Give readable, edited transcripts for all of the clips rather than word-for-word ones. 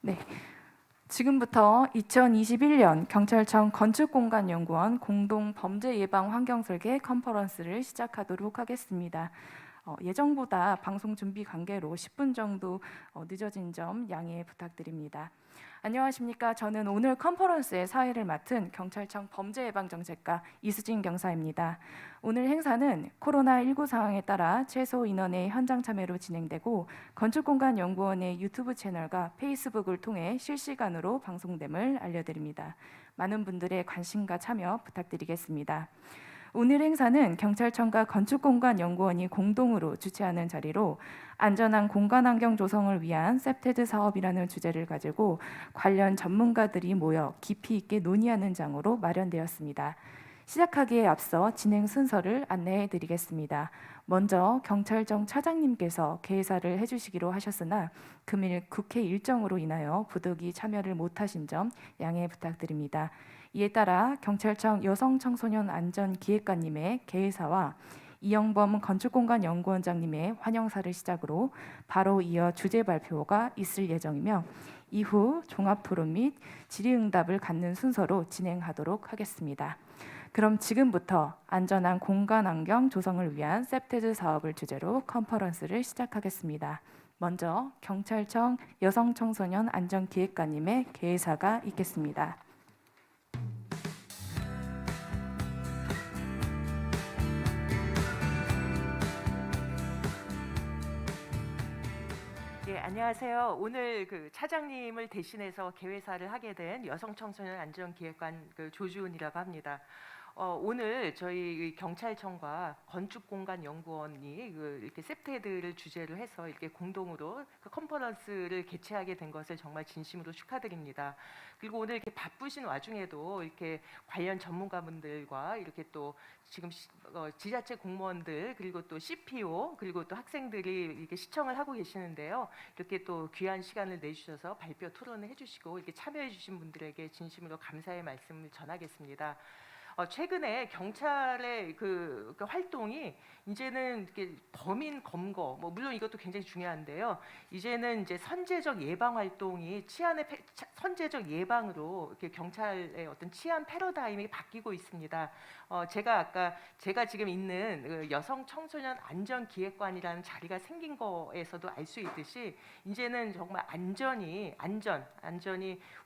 네, 지금부터 2021년 경찰청 건축공간연구원 공동 범죄 예방 환경 설계 컨퍼런스를 시작하도록 하겠습니다. 예정보다 방송 준비 관계로 10분 정도 늦어진 점 양해 부탁드립니다. 안녕하십니까. 저는 오늘 컨퍼런스의 사회를 맡은 경찰청 범죄예방정책과 이수진 경사입니다. 오늘 행사는 코로나19 상황에 따라 최소 인원의 현장 참여로 진행되고 건축공간연구원의 유튜브 채널과 페이스북을 통해 실시간으로 방송됨을 알려드립니다. 많은 분들의 관심과 참여 부탁드리겠습니다. 오늘 행사는 경찰청과 건축공간연구원이 공동으로 주최하는 자리로 안전한 공간환경 조성을 위한 셉테드 사업이라는 주제를 가지고 관련 전문가들이 모여 깊이 있게 논의하는 장으로 마련되었습니다. 시작하기에 앞서 진행 순서를 안내해 드리겠습니다. 먼저 경찰청 차장님께서 개사를 해주시기로 하셨으나 금일 국회 일정으로 인하여 부득이 참여를 못하신 점 양해 부탁드립니다. 이에 따라 경찰청 여성청소년 안전기획관님의 개회사와 이영범 건축공간연구원장님의 환영사를 시작으로 바로 이어 주제 발표가 있을 예정이며 이후 종합토론 및 질의응답을 갖는 순서로 진행하도록 하겠습니다. 그럼 지금부터 안전한 공간환경 조성을 위한 셉테드 사업을 주제로 컨퍼런스를 시작하겠습니다. 먼저 경찰청 여성청소년 안전기획관님의 개회사가 있겠습니다. 예, 안녕하세요. 오늘 차장님을 대신해서 개회사를 하게 된 여성청소년 안전기획관 조주은이라고 합니다. 오늘 저희 경찰청과 건축공간연구원이 이렇게 셉테드를 주제로 해서 이렇게 공동으로 컨퍼런스를 개최하게 된 것을 정말 진심으로 축하드립니다. 그리고 오늘 이렇게 바쁘신 와중에도 이렇게 관련 전문가분들과 이렇게 또 지금 지자체 공무원들 그리고 또 CPO 그리고 또 학생들이 이렇게 시청을 하고 계시는데요. 이렇게 또 귀한 시간을 내주셔서 발표 토론을 해주시고 이렇게 참여해주신 분들에게 진심으로 감사의 말씀을 전하겠습니다. 최근에 경찰의 그 활동이 이제는 이렇게 범인 검거, 물론 이것도 굉장히 중요한데요. 이제는 이제 선제적 예방 활동이 선제적 예방으로 이렇게 경찰의 어떤 치안 패러다임이 바뀌고 있습니다. 제가 지금 있는 여성 청소년 안전기획관이라는 자리가 생긴 거에서도 알 수 있듯이 이제는 정말 안전이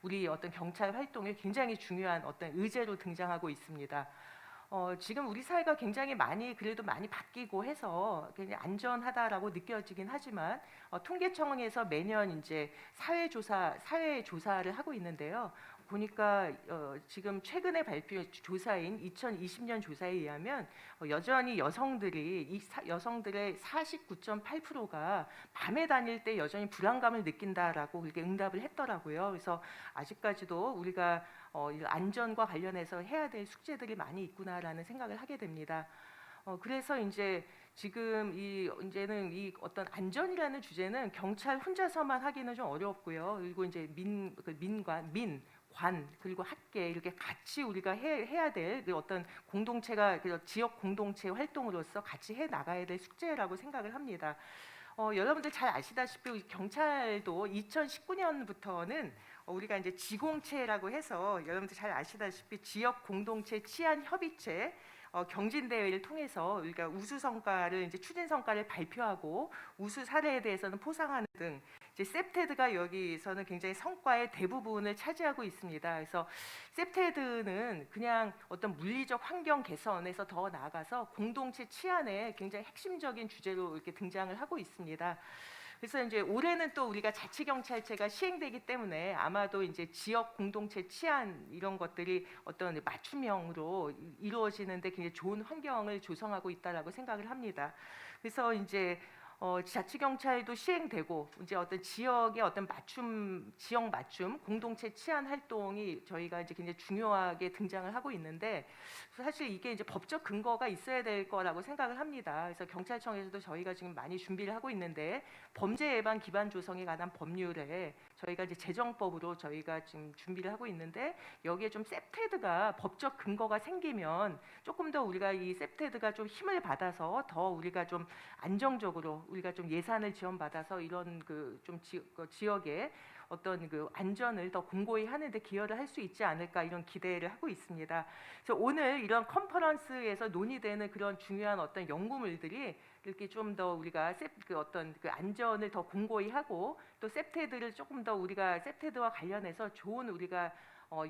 우리 어떤 경찰 활동에 굉장히 중요한 어떤 의제로 등장하고 있습니다. 지금 우리 사회가 굉장히 그래도 많이 바뀌고 해서 굉장히 안전하다라고 느껴지긴 하지만 통계청에서 매년 이제 사회 조사를 하고 있는데요. 보니까 지금 최근에 발표 조사인 2020년 조사에 의하면 여전히 여성들의 49.8%가 밤에 다닐 때 여전히 불안감을 느낀다라고 그렇게 응답을 했더라고요. 그래서 아직까지도 우리가 안전과 관련해서 해야 될 숙제들이 많이 있구나라는 생각을 하게 됩니다. 그래서 이제 지금 이제는 이 어떤 안전이라는 주제는 경찰 혼자서만 하기는 좀 어렵고요. 그리고 이제 관 그리고 학계 이렇게 같이 우리가 해야 될 어떤 공동체가 지역 공동체 활동으로서 같이 해 나가야 될 숙제라고 생각을 합니다. 여러분들 잘 아시다시피 우리 경찰도 2019년부터는 우리가 이제 지공체라고 해서 여러분들 잘 아시다시피 지역 공동체 치안 협의체 경진 대회를 통해서 우리가 우수 성과를 이제 추진 성과를 발표하고 우수 사례에 대해서는 포상하는 등 이제 셉테드가 여기서는 굉장히 성과의 대부분을 차지하고 있습니다. 그래서 셉테드는 그냥 어떤 물리적 환경 개선에서 더 나아가서 공동체 치안의 굉장히 핵심적인 주제로 이렇게 등장을 하고 있습니다. 그래서 이제 올해는 또 우리가 자치경찰제가 시행되기 때문에 아마도 이제 지역 공동체 치안 이런 것들이 어떤 맞춤형으로 이루어지는데 굉장히 좋은 환경을 조성하고 있다라고 생각을 합니다. 그래서 이제 자치경찰도 시행되고 이제 어떤 지역의 어떤 지역 맞춤 공동체 치안 활동이 저희가 이제 굉장히 중요하게 등장을 하고 있는데 사실 이게 이제 법적 근거가 있어야 될 거라고 생각을 합니다. 그래서 경찰청에서도 저희가 지금 많이 준비를 하고 있는데 범죄 예방 기반 조성에 관한 법률에 저희가 이제 제정법으로 저희가 지금 준비를 하고 있는데 여기에 좀 셉테드가 법적 근거가 생기면 조금 더 우리가 이 셉테드가 좀 힘을 받아서 더 우리가 좀 안정적으로 우리가 좀 예산을 지원받아서 이런 좀 지역에 어떤 그 안전을 더 공고히 하는데 기여를 할 수 있지 않을까 이런 기대를 하고 있습니다. 그래서 오늘 이런 컨퍼런스에서 논의되는 그런 중요한 어떤 연구물들이 이렇게 좀 더 우리가 그 어떤 그 안전을 더 공고히 하고 또 셉테드를 조금 더 우리가 셉테드와 관련해서 좋은 우리가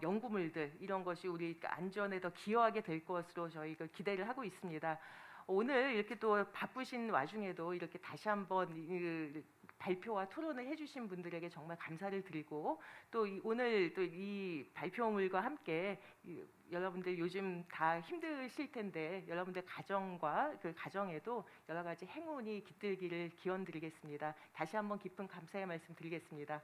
연구물들 이런 것이 우리 안전에 더 기여하게 될 것으로 저희가 기대를 하고 있습니다. 오늘 이렇게 또 바쁘신 와중에도 이렇게 다시 한번 발표와 토론을 해주신 분들에게 정말 감사를 드리고 또 오늘 또 이 발표물과 함께 여러분들 요즘 다 힘드실 텐데 여러분들 가정과 그 가정에도 여러 가지 행운이 깃들기를 기원드리겠습니다. 다시 한번 깊은 감사의 말씀 드리겠습니다.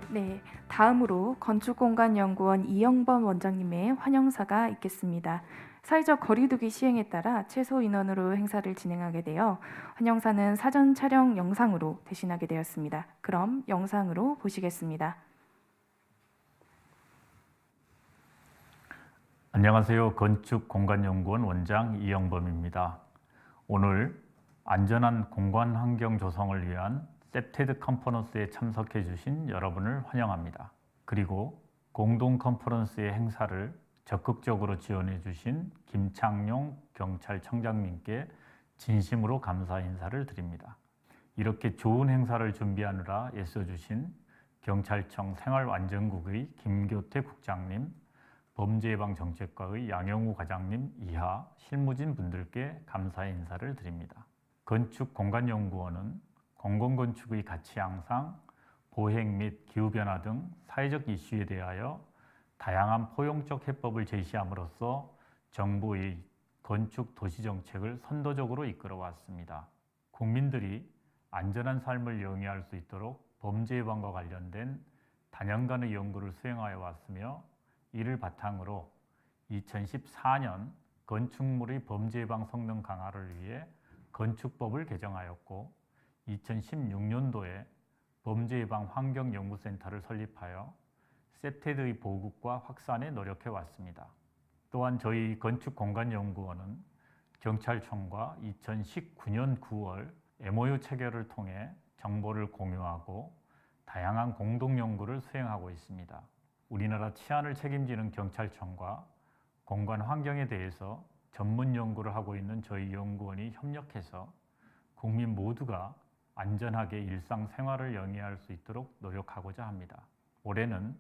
네, 다음으로 건축공간연구원 이영범 원장님의 환영사가 있겠습니다. 사회적 거리두기 시행에 따라 최소 인원으로 행사를 진행하게 되어 환영사는 사전 촬영 영상으로 대신하게 되었습니다. 그럼 영상으로 보시겠습니다. 안녕하세요. 건축공간연구원 원장 이영범입니다. 오늘 안전한 공간 환경 조성을 위한 셉테드 컨퍼런스에 참석해 주신 여러분을 환영합니다. 그리고 공동 컨퍼런스의 행사를 적극적으로 지원해 주신 김창룡 경찰청장님께 진심으로 감사 인사를 드립니다. 이렇게 좋은 행사를 준비하느라 애써주신 경찰청 생활안전국의 김교태 국장님, 범죄예방정책과의 양영우 과장님 이하 실무진 분들께 감사의 인사를 드립니다. 건축공간연구원은 공공건축의 가치 향상, 보행 및 기후변화 등 사회적 이슈에 대하여 다양한 포용적 해법을 제시함으로써 정부의 건축 도시정책을 선도적으로 이끌어왔습니다. 국민들이 안전한 삶을 영위할 수 있도록 범죄 예방과 관련된 다년간의 연구를 수행하여 왔으며 이를 바탕으로 2014년 건축물의 범죄 예방 성능 강화를 위해 건축법을 개정하였고 2016년도에 범죄 예방 환경연구센터를 설립하여 셉테드의 보급과 확산에 노력해 왔습니다. 또한 저희 건축공간연구원은 경찰청과 2019년 9월 MOU 체결을 통해 정보를 공유하고 다양한 공동연구를 수행하고 있습니다. 우리나라 치안을 책임지는 경찰청과 공간 환경에 대해서 전문 연구를 하고 있는 저희 연구원이 협력해서 국민 모두가 안전하게 일상생활을 영위할 수 있도록 노력하고자 합니다. 올해는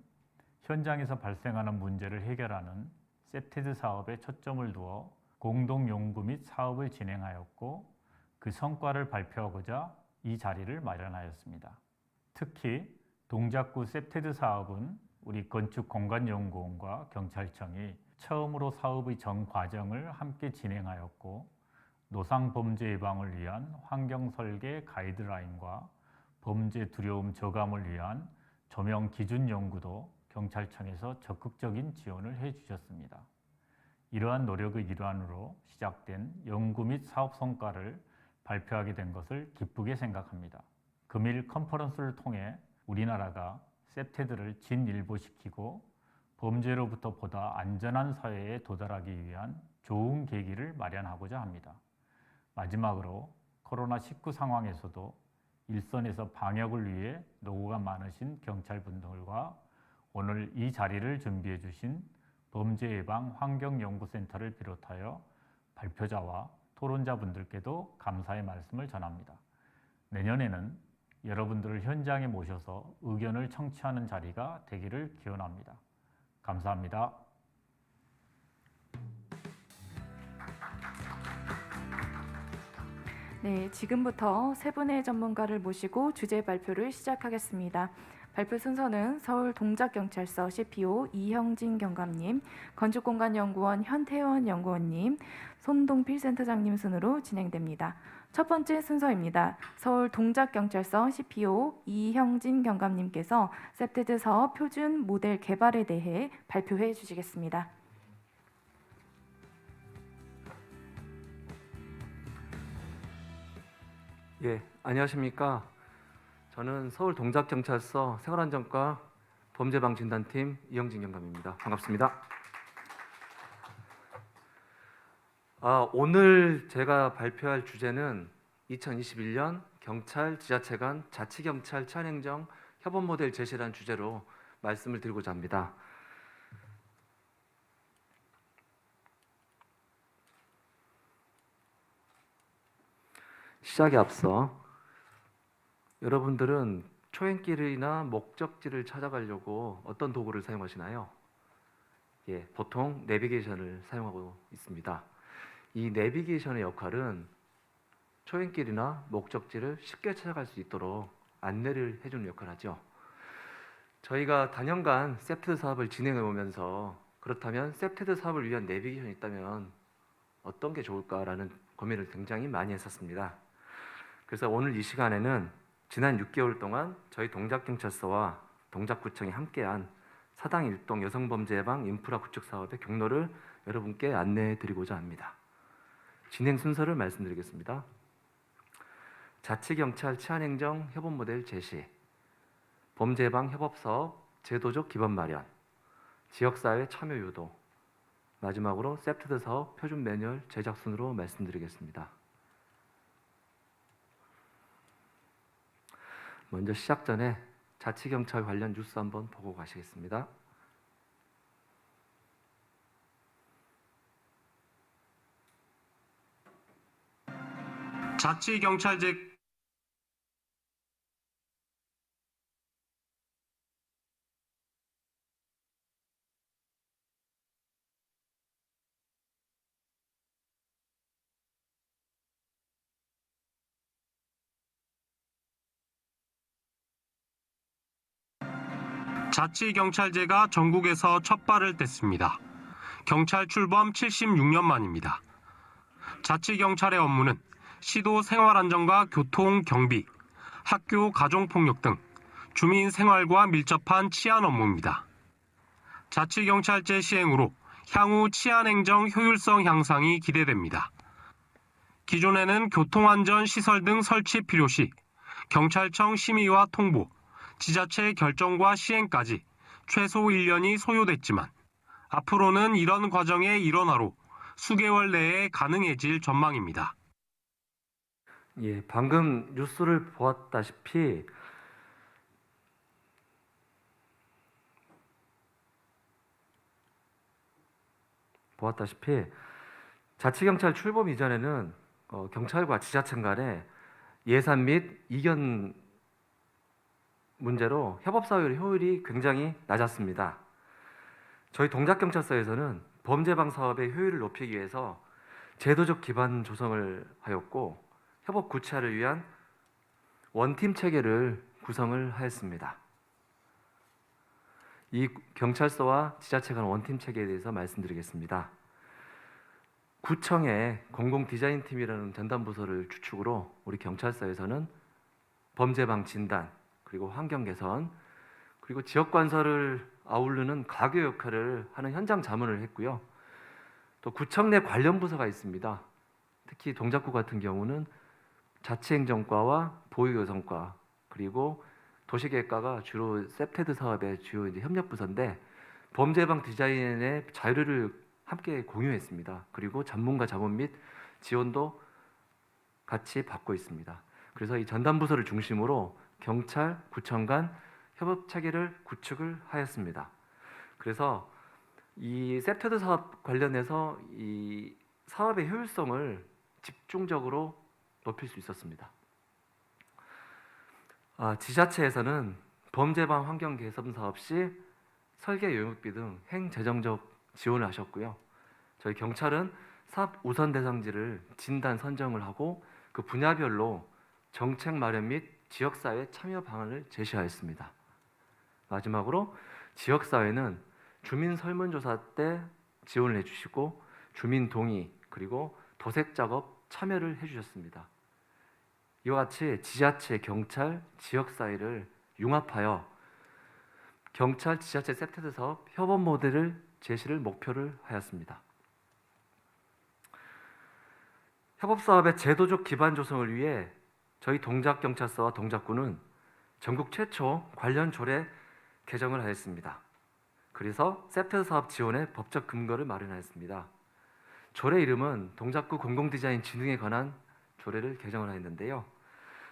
현장에서 발생하는 문제를 해결하는 셉테드 사업에 초점을 두어 공동연구 및 사업을 진행하였고 그 성과를 발표하고자 이 자리를 마련하였습니다. 특히 동작구 셉테드 사업은 우리 건축공간연구원과 경찰청이 처음으로 사업의 전 과정을 함께 진행하였고 노상 범죄 예방을 위한 환경 설계 가이드라인과 범죄 두려움 저감을 위한 조명 기준 연구도 경찰청에서 적극적인 지원을 해주셨습니다. 이러한 노력의 일환으로 시작된 연구 및 사업 성과를 발표하게 된 것을 기쁘게 생각합니다. 금일 컨퍼런스를 통해 우리나라가 셉테드를 진일보시키고 범죄로부터 보다 안전한 사회에 도달하기 위한 좋은 계기를 마련하고자 합니다. 마지막으로 코로나19 상황에서도 일선에서 방역을 위해 노고가 많으신 경찰분들과 오늘 이 자리를 준비해 주신 범죄예방 환경연구센터를 비롯하여 발표자와 토론자분들께도 감사의 말씀을 전합니다. 내년에는 여러분들을 현장에 모셔서 의견을 청취하는 자리가 되기를 기원합니다. 감사합니다. 네, 지금부터 세 분의 전문가를 모시고 주제 발표를 시작하겠습니다. 발표 순서는 서울 동작경찰서 CPO 이형진 경감님, 건축공간연구원 현태원 연구원님, 손동필 센터장님 순으로 진행됩니다. 첫 번째 순서입니다. 서울 동작경찰서 CPO 이형진 경감님께서 셉테드 사업 표준 모델 개발에 대해 발표해 주시겠습니다. 예, 안녕하십니까. 저는 서울 동작경찰서 생활안전과 범죄방진단팀 이영진 경감입니다. 반갑습니다. 오늘 제가 발표할 주제는 2021년 경찰 지자체 간 자치경찰 치안행정 협업 모델 제시라는 주제로 말씀을 드리고자 합니다. 시작에 앞서 여러분들은 초행길이나 목적지를 찾아가려고 어떤 도구를 사용하시나요? 예, 보통 내비게이션을 사용하고 있습니다. 이 내비게이션의 역할은 초행길이나 목적지를 쉽게 찾아갈 수 있도록 안내를 해주는 역할을 하죠. 저희가 단연간 셉테드 사업을 진행해 오면서 그렇다면 셉테드 사업을 위한 내비게이션이 있다면 어떤 게 좋을까라는 고민을 굉장히 많이 했었습니다. 그래서 오늘 이 시간에는 지난 6개월 동안 저희 동작경찰서와 동작구청이 함께한 사당 일동 여성범죄 예방 인프라 구축 사업의 경로를 여러분께 안내해 드리고자 합니다. 진행 순서를 말씀드리겠습니다. 자치경찰 치안행정 협업 모델 제시, 범죄 예방 협업 사업 제도적 기반 마련, 지역사회 참여 유도, 마지막으로 셉테드 사업 표준 매뉴얼 제작 순으로 말씀드리겠습니다. 먼저 시작 전에 자치경찰 관련 뉴스 한번 보고 가시겠습니다. 자치경찰제 자치경찰제가 전국에서 첫 발을 뗐습니다. 경찰 출범 76년 만입니다. 자치경찰의 업무는 시도 생활안전과 교통, 경비, 학교, 가정폭력 등 주민 생활과 밀접한 치안 업무입니다. 자치경찰제 시행으로 향후 치안행정 효율성 향상이 기대됩니다. 기존에는 교통안전 시설 등 설치 필요시 경찰청 심의와 통보, 지자체 결정과 시행까지 최소 1년이 소요됐지만 앞으로는 이런 과정의 일원화로 수개월 내에 가능해질 전망입니다. 예, 방금 뉴스를 보았다시피 자치경찰 출범 이전에는 경찰과 지자체 간의 예산 및 이견 문제로 협업사회 효율이 굉장히 낮았습니다. 저희 동작경찰서에서는 범죄방 사업의 효율을 높이기 위해서 제도적 기반 조성을 하였고 협업 구체화를 위한 원팀 체계를 구성을 하였습니다. 이 경찰서와 지자체 간 원팀 체계에 대해서 말씀드리겠습니다. 구청의 공공디자인팀이라는 전담부서를 주축으로 우리 경찰서에서는 범죄방 진단, 그리고 환경 개선, 그리고 지역 관설을 아우르는 가교 역할을 하는 현장 자문을 했고요. 또 구청 내 관련 부서가 있습니다. 특히 동작구 같은 경우는 자치행정과와 보육여성과 그리고 도시계획과가 주로 셉테드 사업의 주요 협력 부서인데 범죄 예방 디자인의 자료를 함께 공유했습니다. 그리고 전문가 자문 및 지원도 같이 받고 있습니다. 그래서 이 전담 부서를 중심으로 경찰, 구청 간 협업 체계를 구축을 하였습니다. 그래서 이 셉테드 사업 관련해서 이 사업의 효율성을 집중적으로 높일 수 있었습니다. 지자체에서는 범죄방 환경 개선 사업 시 설계 용역비 등 행재정적 지원을 하셨고요. 저희 경찰은 사업 우선 대상지를 진단 선정을 하고 그 분야별로 정책 마련 및 지역사회 참여 방안을 제시하였습니다. 마지막으로 지역사회는 주민 설문조사 때 지원을 해주시고 주민 동의 그리고 도색 작업 참여를 해주셨습니다. 이와 같이 지자체, 경찰, 지역사회를 융합하여 경찰, 지자체 셉테드 사업 협업 모델을 제시를 목표를 하였습니다. 협업 사업의 제도적 기반 조성을 위해 저희 동작경찰서와 동작구는 전국 최초 관련 조례 개정을 하였습니다. 그래서 셉테드 사업 지원의 법적 근거를 마련하였습니다. 조례 이름은 동작구 공공디자인 진흥에 관한 조례를 개정을 하였는데요.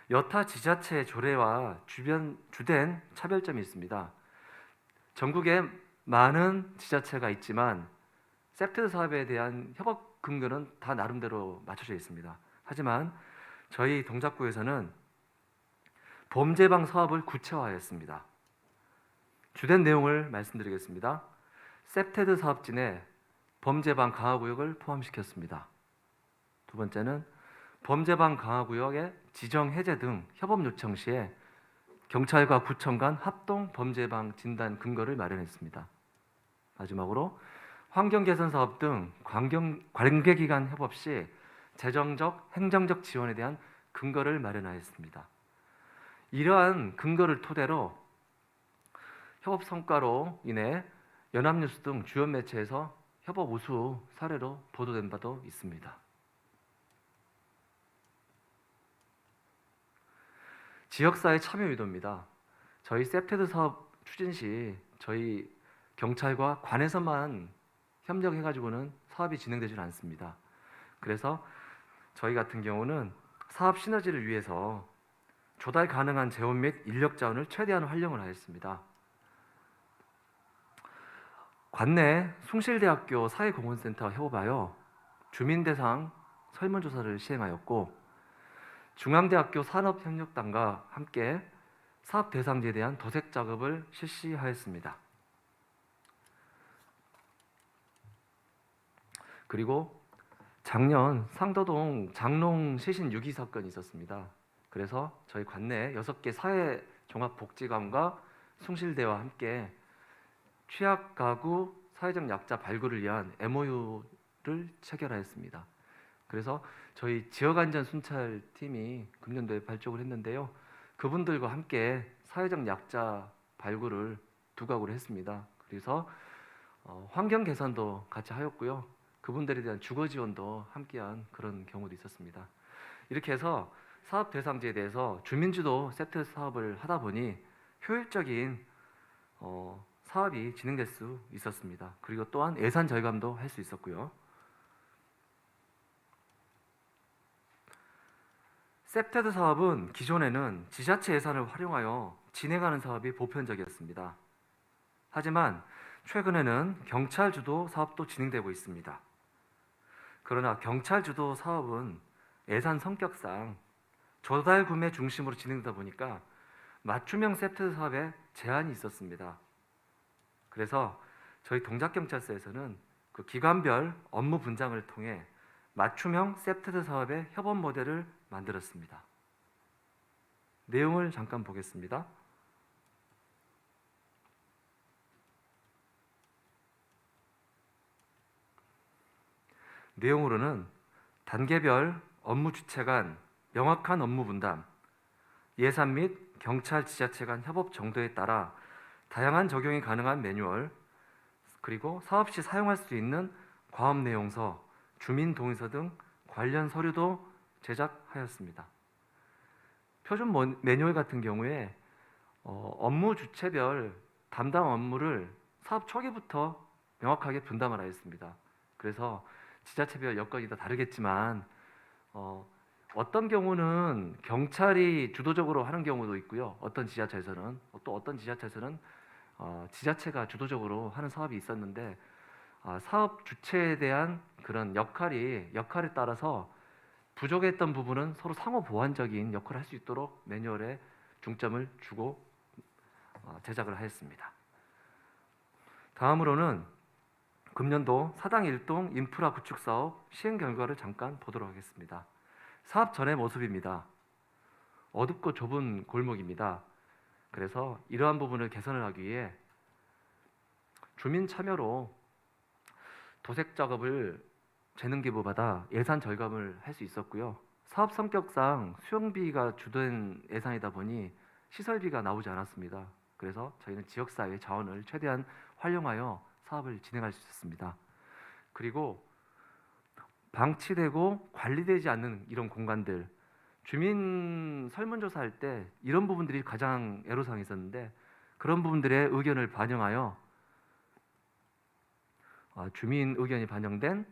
여타 지자체 조례와 주된 차별점이 있습니다. 전국에 많은 지자체가 있지만 셉트 사업에 대한 협업 근거는 다 나름대로 맞춰져 있습니다. 하지만 저희 동작구에서는 범죄방 사업을 구체화하였습니다. 주된 내용을 말씀드리겠습니다. 셉테드 사업진에 범죄방 강화구역을 포함시켰습니다. 두 번째는 범죄방 강화구역의 지정 해제 등 협업 요청 시에 경찰과 구청 간 합동 범죄방 진단 근거를 마련했습니다. 마지막으로 환경 개선 사업 등 관계기관 협업 시 재정적, 행정적 지원에 대한 근거를 마련하였습니다. 이러한 근거를 토대로 협업 성과로 인해 연합뉴스 등 주요 매체에서 협업 우수 사례로 보도된 바도 있습니다. 지역사회 참여 유도입니다. 저희 셉테드 사업 추진 시 저희 경찰과 관에서만 협력해가지고는 사업이 진행되지 않습니다. 그래서 저희 같은 경우는 사업 시너지를 위해서 조달 가능한 재원 및 인력 자원을 최대한 활용을 하였습니다. 관내 숭실대학교 사회공헌센터와 협업하여 주민 대상 설문조사를 시행하였고 중앙대학교 산업협력단과 함께 사업 대상지에 대한 도색 작업을 실시하였습니다. 그리고 작년 상도동 장롱 시신 유기 사건이 있었습니다. 그래서 저희 관내 6개 사회종합복지관과 숭실대와 함께 취약 가구 사회적 약자 발굴을 위한 MOU를 체결하였습니다. 그래서 저희 지역안전순찰팀이 금년도에 발족을 했는데요. 그분들과 함께 사회적 약자 발굴을 두각으로 했습니다. 그래서 환경 개선도 같이 하였고요. 그분들에 대한 주거 지원도 함께한 그런 경우도 있었습니다. 이렇게 해서 사업 대상지에 대해서 주민주도 세트 사업을 하다 보니 효율적인 사업이 진행될 수 있었습니다. 그리고 또한 예산 절감도 할 수 있었고요. 셉테드 사업은 기존에는 지자체 예산을 활용하여 진행하는 사업이 보편적이었습니다. 하지만 최근에는 경찰 주도 사업도 진행되고 있습니다. 그러나 경찰 주도 사업은 예산 성격상 조달 구매 중심으로 진행되다 보니까 맞춤형 셉테드 사업에 제한이 있었습니다. 그래서 저희 동작경찰서에서는 그 기관별 업무 분장을 통해 맞춤형 셉테드 사업의 협업 모델을 만들었습니다. 내용을 잠깐 보겠습니다. 내용으로는 단계별 업무 주체 간 명확한 업무 분담, 예산 및 경찰 지자체 간 협업 정도에 따라 다양한 적용이 가능한 매뉴얼, 그리고 사업 시 사용할 수 있는 과업 내용서, 주민 동의서 등 관련 서류도 제작하였습니다. 표준 매뉴얼 같은 경우에 업무 주체별 담당 업무를 사업 초기부터 명확하게 분담을 하였습니다. 그래서 지자체별 여건이 다 다르겠지만 어떤 경우는 경찰이 주도적으로 하는 경우도 있고요. 어떤 지자체에서는 지자체가 주도적으로 하는 사업이 있었는데 사업 주체에 대한 그런 역할에 따라서 부족했던 부분은 서로 상호 보완적인 역할을 할 수 있도록 매뉴얼에 중점을 주고 제작을 하였습니다. 다음으로는 금년도 사당 1동 인프라 구축 사업 시행 결과를 잠깐 보도록 하겠습니다. 사업 전의 모습입니다. 어둡고 좁은 골목입니다. 그래서 이러한 부분을 개선을 하기 위해 주민 참여로 도색 작업을 재능 기부받아 예산 절감을 할 수 있었고요. 사업 성격상 수용비가 주된 예산이다 보니 시설비가 나오지 않았습니다. 그래서 저희는 지역사회 자원을 최대한 활용하여 사업을 진행할 수 있었습니다. 그리고 방치되고 관리되지 않는 이런 공간들, 주민 설문조사할 때 이런 부분들이 가장 애로사항이 있었는데 그런 부분들의 의견을 반영하여 주민 의견이 반영된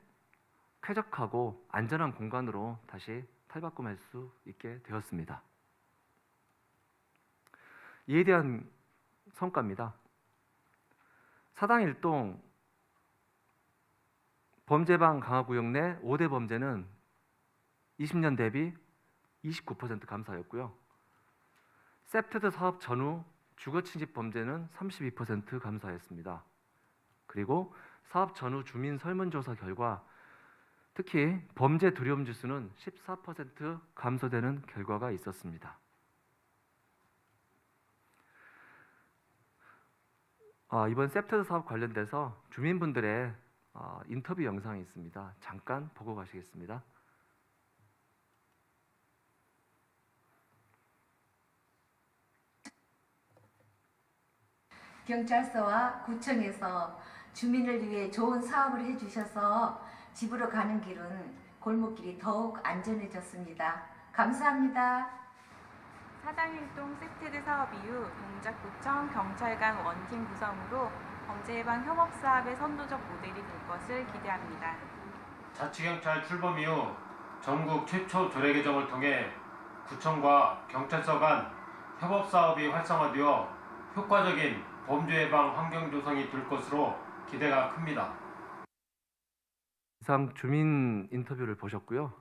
쾌적하고 안전한 공간으로 다시 탈바꿈할 수 있게 되었습니다. 이에 대한 성과입니다. 사당 1동 범죄방 강화구역 내 5대 범죄는 20년 대비 29% 감소하였고요. 셉테드 사업 전후 주거 침입 범죄는 32% 감소하였습니다. 그리고 사업 전후 주민 설문조사 결과 특히 범죄 두려움 지수는 14% 감소되는 결과가 있었습니다. 이번 셉테드 사업 관련돼서 주민분들의 인터뷰 영상이 있습니다. 잠깐 보고 가시겠습니다. 경찰서와 구청에서 주민을 위해 좋은 사업을 해주셔서 집으로 가는 길은 골목길이 더욱 안전해졌습니다. 감사합니다. 사당일동 셉테드 사업 이후 동작구청 경찰관 원팀 구성으로 범죄 예방 협업 사업의 선도적 모델이 될 것을 기대합니다. 자치경찰 출범 이후 전국 최초 조례 개정을 통해 구청과 경찰서 간 협업 사업이 활성화되어 효과적인 범죄 예방 환경 조성이 될 것으로 기대가 큽니다. 이상 주민 인터뷰를 보셨고요.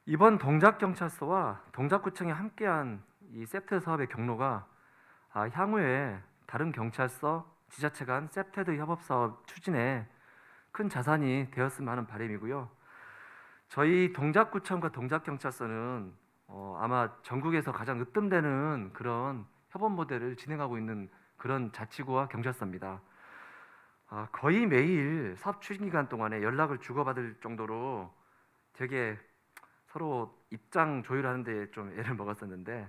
이번 동작경찰서와 동작구청이 함께한 이 셉테드 사업의 경로가 향후에 다른 경찰서, 지자체 간 셉테드 협업 사업 추진에 큰 자산이 되었으면 하는 바람이고요. 저희 동작구청과 동작경찰서는 아마 전국에서 가장 으뜸되는 그런 협업 모델을 진행하고 있는 그런 자치구와 경찰서입니다. 거의 매일 사업 추진 기간 동안에 연락을 주고받을 정도로 되게 서로 입장 조율하는데 좀 애를 먹었었는데,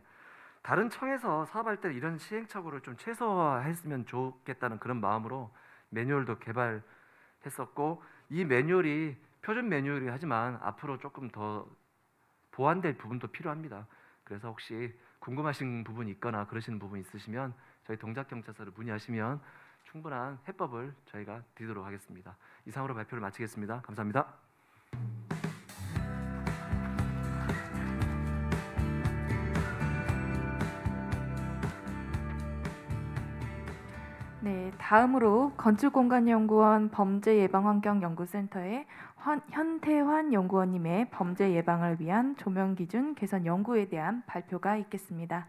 다른 청에서 사업할 때 이런 시행착오를 좀 최소화했으면 좋겠다는 그런 마음으로 매뉴얼도 개발했었고, 이 매뉴얼이 표준 매뉴얼이 하지만 앞으로 조금 더 보완될 부분도 필요합니다. 그래서 혹시 궁금하신 부분이 있거나 그러시는 부분 있으시면 저희 동작경찰서를 문의하시면 충분한 해법을 저희가 드리도록 하겠습니다. 이상으로 발표를 마치겠습니다. 감사합니다. 네, 다음으로 건축공간연구원 범죄예방환경연구센터의 현태환 연구원님의 범죄 예방을 위한 조명 기준 개선 연구에 대한 발표가 있겠습니다.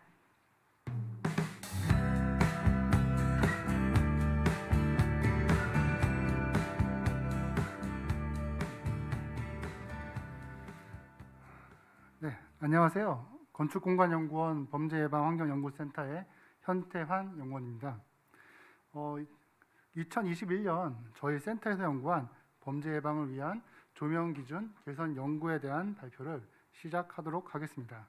네, 안녕하세요. 건축공간연구원 범죄예방환경연구센터의 현태환 연구원입니다. 2021년 저희 센터에서 연구한 범죄 예방을 위한 조명 기준 개선 연구에 대한 발표를 시작하도록 하겠습니다.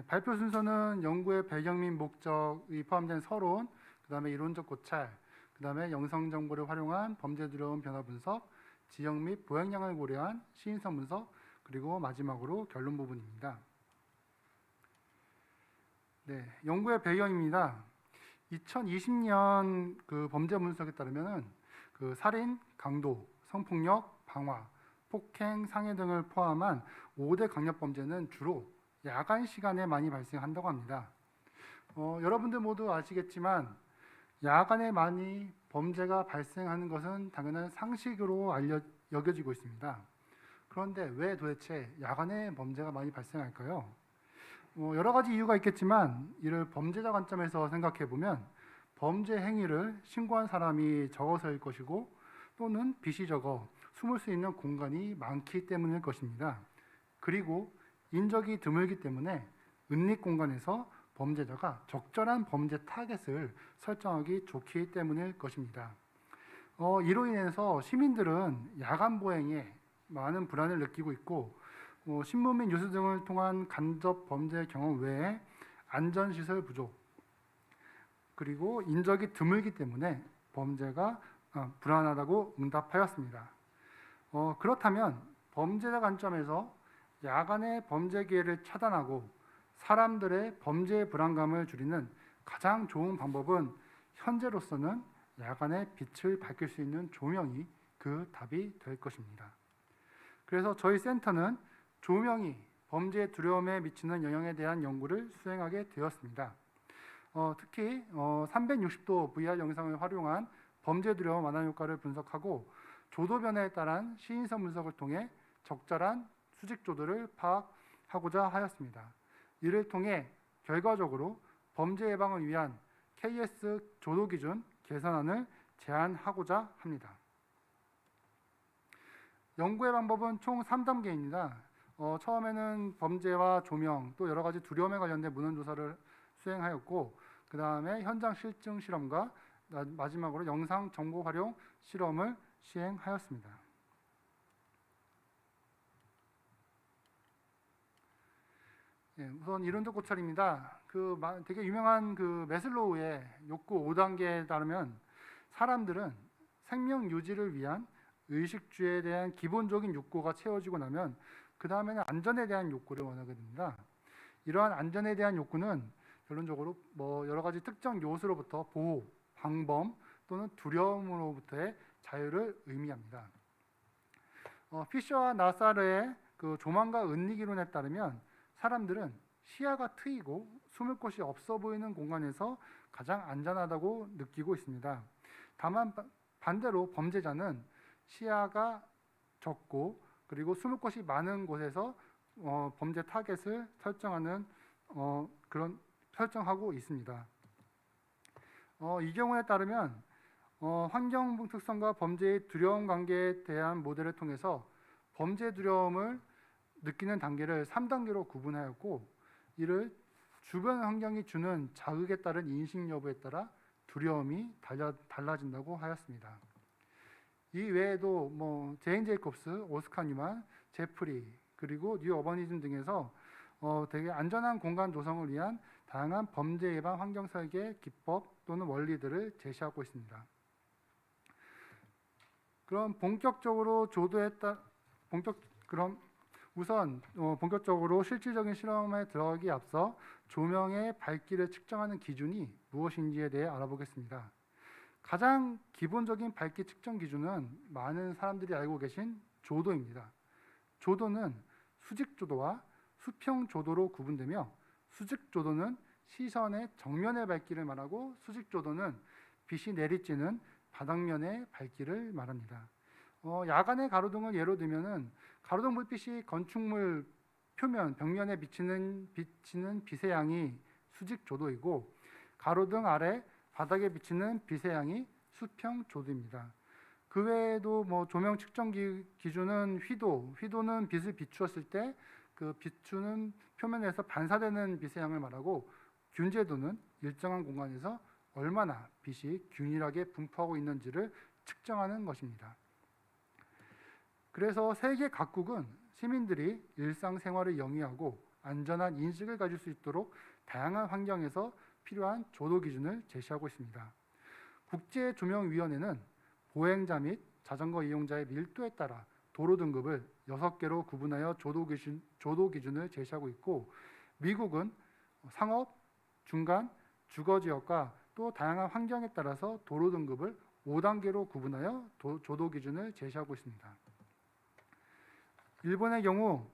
발표 순서는 연구의 배경 및 목적이 포함된 서론, 그다음에 이론적 고찰, 그다음에 영상 정보를 활용한 범죄 두려움 변화 분석, 지역 및 보행량을 고려한 시인성 분석, 그리고 마지막으로 결론 부분입니다. 네, 연구의 배경입니다. 2020년 그 범죄 분석에 따르면은 그 살인, 강도, 성폭력, 방화, 폭행, 상해 등을 포함한 5대 강력 범죄는 주로 야간 시간에 많이 발생한다고 합니다. 여러분들 모두 아시겠지만 야간에 많이 범죄가 발생하는 것은 당연한 상식으로 여겨지고 있습니다. 그런데 왜 도대체 야간에 범죄가 많이 발생할까요? 여러 가지 이유가 있겠지만 이를 범죄자 관점에서 생각해 보면 범죄 행위를 신고한 사람이 적어서일 것이고, 또는 빚이 적어 숨을 수 있는 공간이 많기 때문일 것입니다. 그리고 인적이 드물기 때문에 은닉 공간에서 범죄자가 적절한 범죄 타겟을 설정하기 좋기 때문일 것입니다. 이로 인해서 시민들은 야간 보행에 많은 불안을 느끼고 있고, 신문 및 뉴스 등을 통한 간접 범죄 경험 외에 안전시설 부족, 그리고 인적이 드물기 때문에 범죄가 불안하다고 응답하였습니다. 그렇다면 범죄자 관점에서 야간의 범죄 기회를 차단하고 사람들의 범죄 불안감을 줄이는 가장 좋은 방법은 현재로서는 야간에 빛을 밝힐 수 있는 조명이 그 답이 될 것입니다. 그래서 저희 센터는 조명이 범죄의 두려움에 미치는 영향에 대한 연구를 수행하게 되었습니다. 특히 360도 VR 영상을 활용한 범죄 두려움 완화 효과를 분석하고 조도 변화에 따른 시인성 분석을 통해 적절한 수직 조도를 파악하고자 하였습니다. 이를 통해 결과적으로 범죄 예방을 위한 KS 조도 기준 개선안을 제안하고자 합니다. 연구의 방법은 총 3단계입니다. 처음에는 범죄와 조명 또 여러 가지 두려움에 관련된 문헌 조사를 수행하였고, 그 다음에 현장 실증 실험과 마지막으로 영상 정보 활용 실험을 시행하였습니다. 우선 이론도 고찰입니다. 되게 유명한 메슬로우의 욕구 5단계에 따르면 사람들은 생명 유지를 위한 의식주에 대한 기본적인 욕구가 채워지고 나면 그 다음에는 안전에 대한 욕구를 원하게 됩니다. 이러한 안전에 대한 욕구는 결론적으로 여러 가지 특정 요소로부터 보호, 방범 또는 두려움으로부터의 자유를 의미합니다. 피셔와 나사르의 조망과 은닉이론에 따르면 사람들은 시야가 트이고 숨을 곳이 없어 보이는 공간에서 가장 안전하다고 느끼고 있습니다. 다만 반대로 범죄자는 시야가 적고 그리고 숨을 곳이 많은 곳에서 범죄 타겟을 설정하고 있습니다. 이 경우에 따르면 환경 특성과 범죄의 두려움 관계에 대한 모델을 통해서 범죄 두려움을 느끼는 단계를 3단계로 구분하였고, 이를 주변 환경이 주는 자극에 따른 인식 여부에 따라 두려움이 달라진다고 하였습니다. 이 외에도 제인 제이콥스, 오스카 뉴만, 제프리 그리고 뉴 어버니즘 등에서 되게 안전한 공간 조성을 위한 다양한 범죄 예방 환경 설계 기법 또는 원리들을 제시하고 있습니다. 그럼 본격적으로 실질적인 실험에 들어가기 앞서 조명의 밝기를 측정하는 기준이 무엇인지에 대해 알아보겠습니다. 가장 기본적인 밝기 측정 기준은 많은 사람들이 알고 계신 조도입니다. 조도는 수직 조도와 수평 조도로 구분되며, 수직 조도는 시선의 정면의 밝기를 말하고 수직 조도는 빛이 내리쬐는 바닥면의 밝기를 말합니다. 야간의 가로등을 예로 들면은 가로등 불빛이 건축물 표면, 벽면에 비치는 빛의 양이 수직 조도이고, 가로등 아래 바닥에 비치는 빛의 양이 수평 조도입니다. 그 외에도 조명 측정 기준은 휘도는 빛을 비추었을 때 그 비추는 표면에서 반사되는 빛의 양을 말하고, 균제도는 일정한 공간에서 얼마나 빛이 균일하게 분포하고 있는지를 측정하는 것입니다. 그래서 세계 각국은 시민들이 일상생활을 영위하고 안전한 인식을 가질 수 있도록 다양한 환경에서 필요한 조도 기준을 제시하고 있습니다. 국제조명위원회는 보행자 및 자전거 이용자의 밀도에 따라 도로 등급을 6개로 구분하여 조도 기준을 제시하고 있고, 미국은 상업, 중간, 주거지역과 또 다양한 환경에 따라서 도로 등급을 5단계로 구분하여 조도 기준을 제시하고 있습니다. 일본의 경우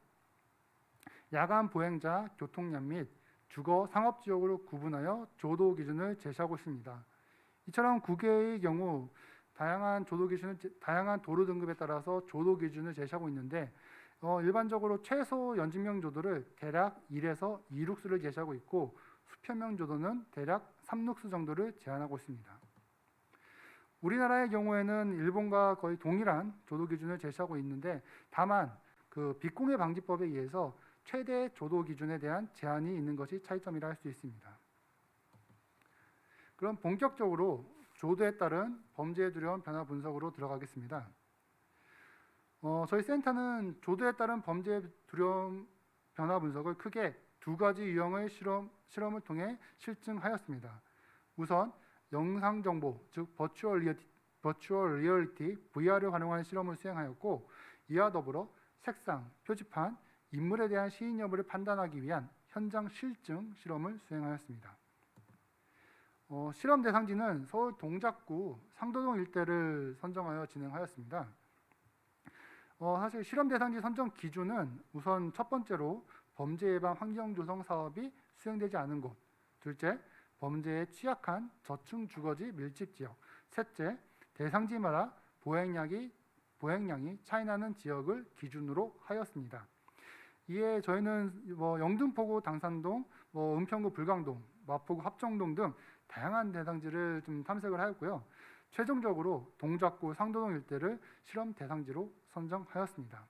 야간 보행자, 교통량 및 주거, 상업지역으로 구분하여 조도 기준을 제시하고 있습니다. 이처럼 국외의 경우 다양한 도로 등급에 따라서 조도 기준을 제시하고 있는데, 일반적으로 최소 연직명 조도를 대략 1에서 2룩스를 제시하고 있고, 수평명 조도는 대략 3룩스 정도를 제한하고 있습니다. 우리나라의 경우에는 일본과 거의 동일한 조도 기준을 제시하고 있는데, 다만 빛공해 방지법에 의해서 최대 조도 기준에 대한 제한이 있는 것이 차이점이라 할 수 있습니다. 그럼 본격적으로 조도에 따른 범죄 두려움 변화 분석으로 들어가겠습니다. 저희 센터는 조도에 따른 범죄 두려움 변화 분석을 크게 2가지 유형의 실험을 통해 실증하였습니다. 우선 영상 정보, 즉 버추얼 리얼리티 VR을 활용한 실험을 수행하였고, 이와 더불어 색상, 표지판, 인물에 대한 시인 여부를 판단하기 위한 현장 실증 실험을 수행하였습니다. 실험 대상지는 서울 동작구 상도동 일대를 선정하여 진행하였습니다. 사실 실험 대상지 선정 기준은 우선 첫 번째로 범죄 예방 환경 조성 사업이 수행되지 않은 곳, 둘째, 범죄에 취약한 저층 주거지 밀집 지역, 셋째, 대상지마다 보행량이 차이나는 지역을 기준으로 하였습니다. 이에 저희는 영등포구 당산동, 은평구 불광동, 마포구 합정동 등 다양한 대상지를 좀 탐색을 하였고요. 최종적으로 동작구 상도동 일대를 실험 대상지로 선정하였습니다.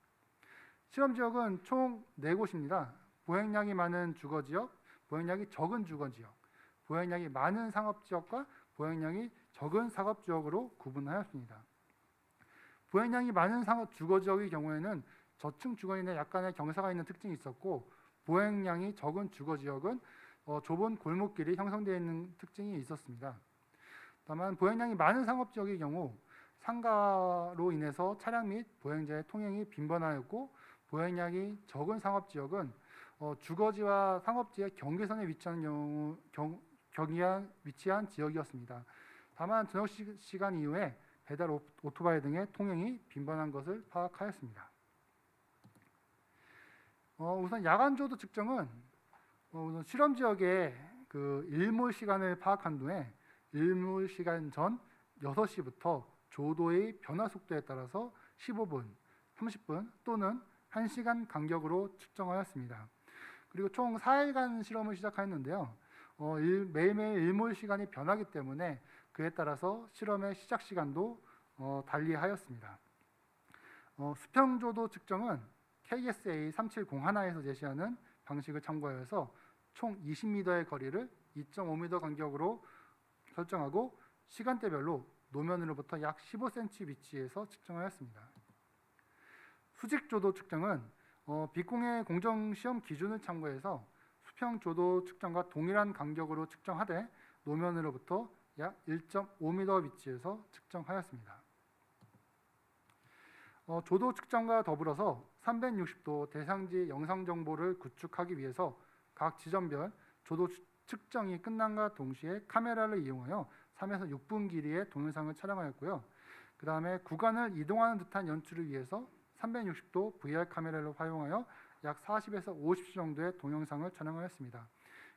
실험 지역은 총 4곳입니다. 보행량이 많은 주거지역, 보행량이 적은 주거지역, 보행량이 많은 상업지역과 보행량이 적은 상업지역으로 구분하였습니다. 보행량이 많은 주거지역의 경우에는 저층 주거인의 약간의 경사가 있는 특징이 있었고, 보행량이 적은 주거지역은 좁은 골목길이 형성되어 있는 특징이 있었습니다. 다만 보행량이 많은 상업지역의 경우 상가로 인해서 차량 및 보행자의 통행이 빈번하였고, 보행량이 적은 상업지역은 주거지와 상업지의 경계선에 위치한 지역이었습니다. 다만 저녁 시간 이후에 배달 오토바이 등의 통행이 빈번한 것을 파악하였습니다. 우선 야간 조도 측정은 우선 실험 지역의 그 일몰 시간을 파악한 후에 일몰 시간 전 6시부터 조도의 변화 속도에 따라서 15분, 30분 또는 1시간 간격으로 측정하였습니다. 그리고 총 4일간 실험을 시작하였는데요. 매일매일 일몰 시간이 변하기 때문에 그에 따라서 실험의 시작 시간도 달리하였습니다. 수평조도 측정은 KSA 3701에서 제시하는 방식을 참고하여서 총 20m의 거리를 2.5m 간격으로 설정하고 시간대별로 노면으로부터 약 15cm 위치에서 측정하였습니다. 수직조도 측정은 비공해 공정 시험 기준을 참고해서 수평조도 측정과 동일한 간격으로 측정하되 노면으로부터 약 1.5m 위치에서 측정하였습니다. 조도 측정과 더불어서 360도 대상지 영상 정보를 구축하기 위해서 각 지점별 조도 측정이 끝남과 동시에 카메라를 이용하여 3에서 6분 길이의 동영상을 촬영하였고요. 그 다음에 구간을 이동하는 듯한 연출을 위해서 360도 VR 카메라를 활용하여 약 40에서 50초 정도의 동영상을 촬영하였습니다.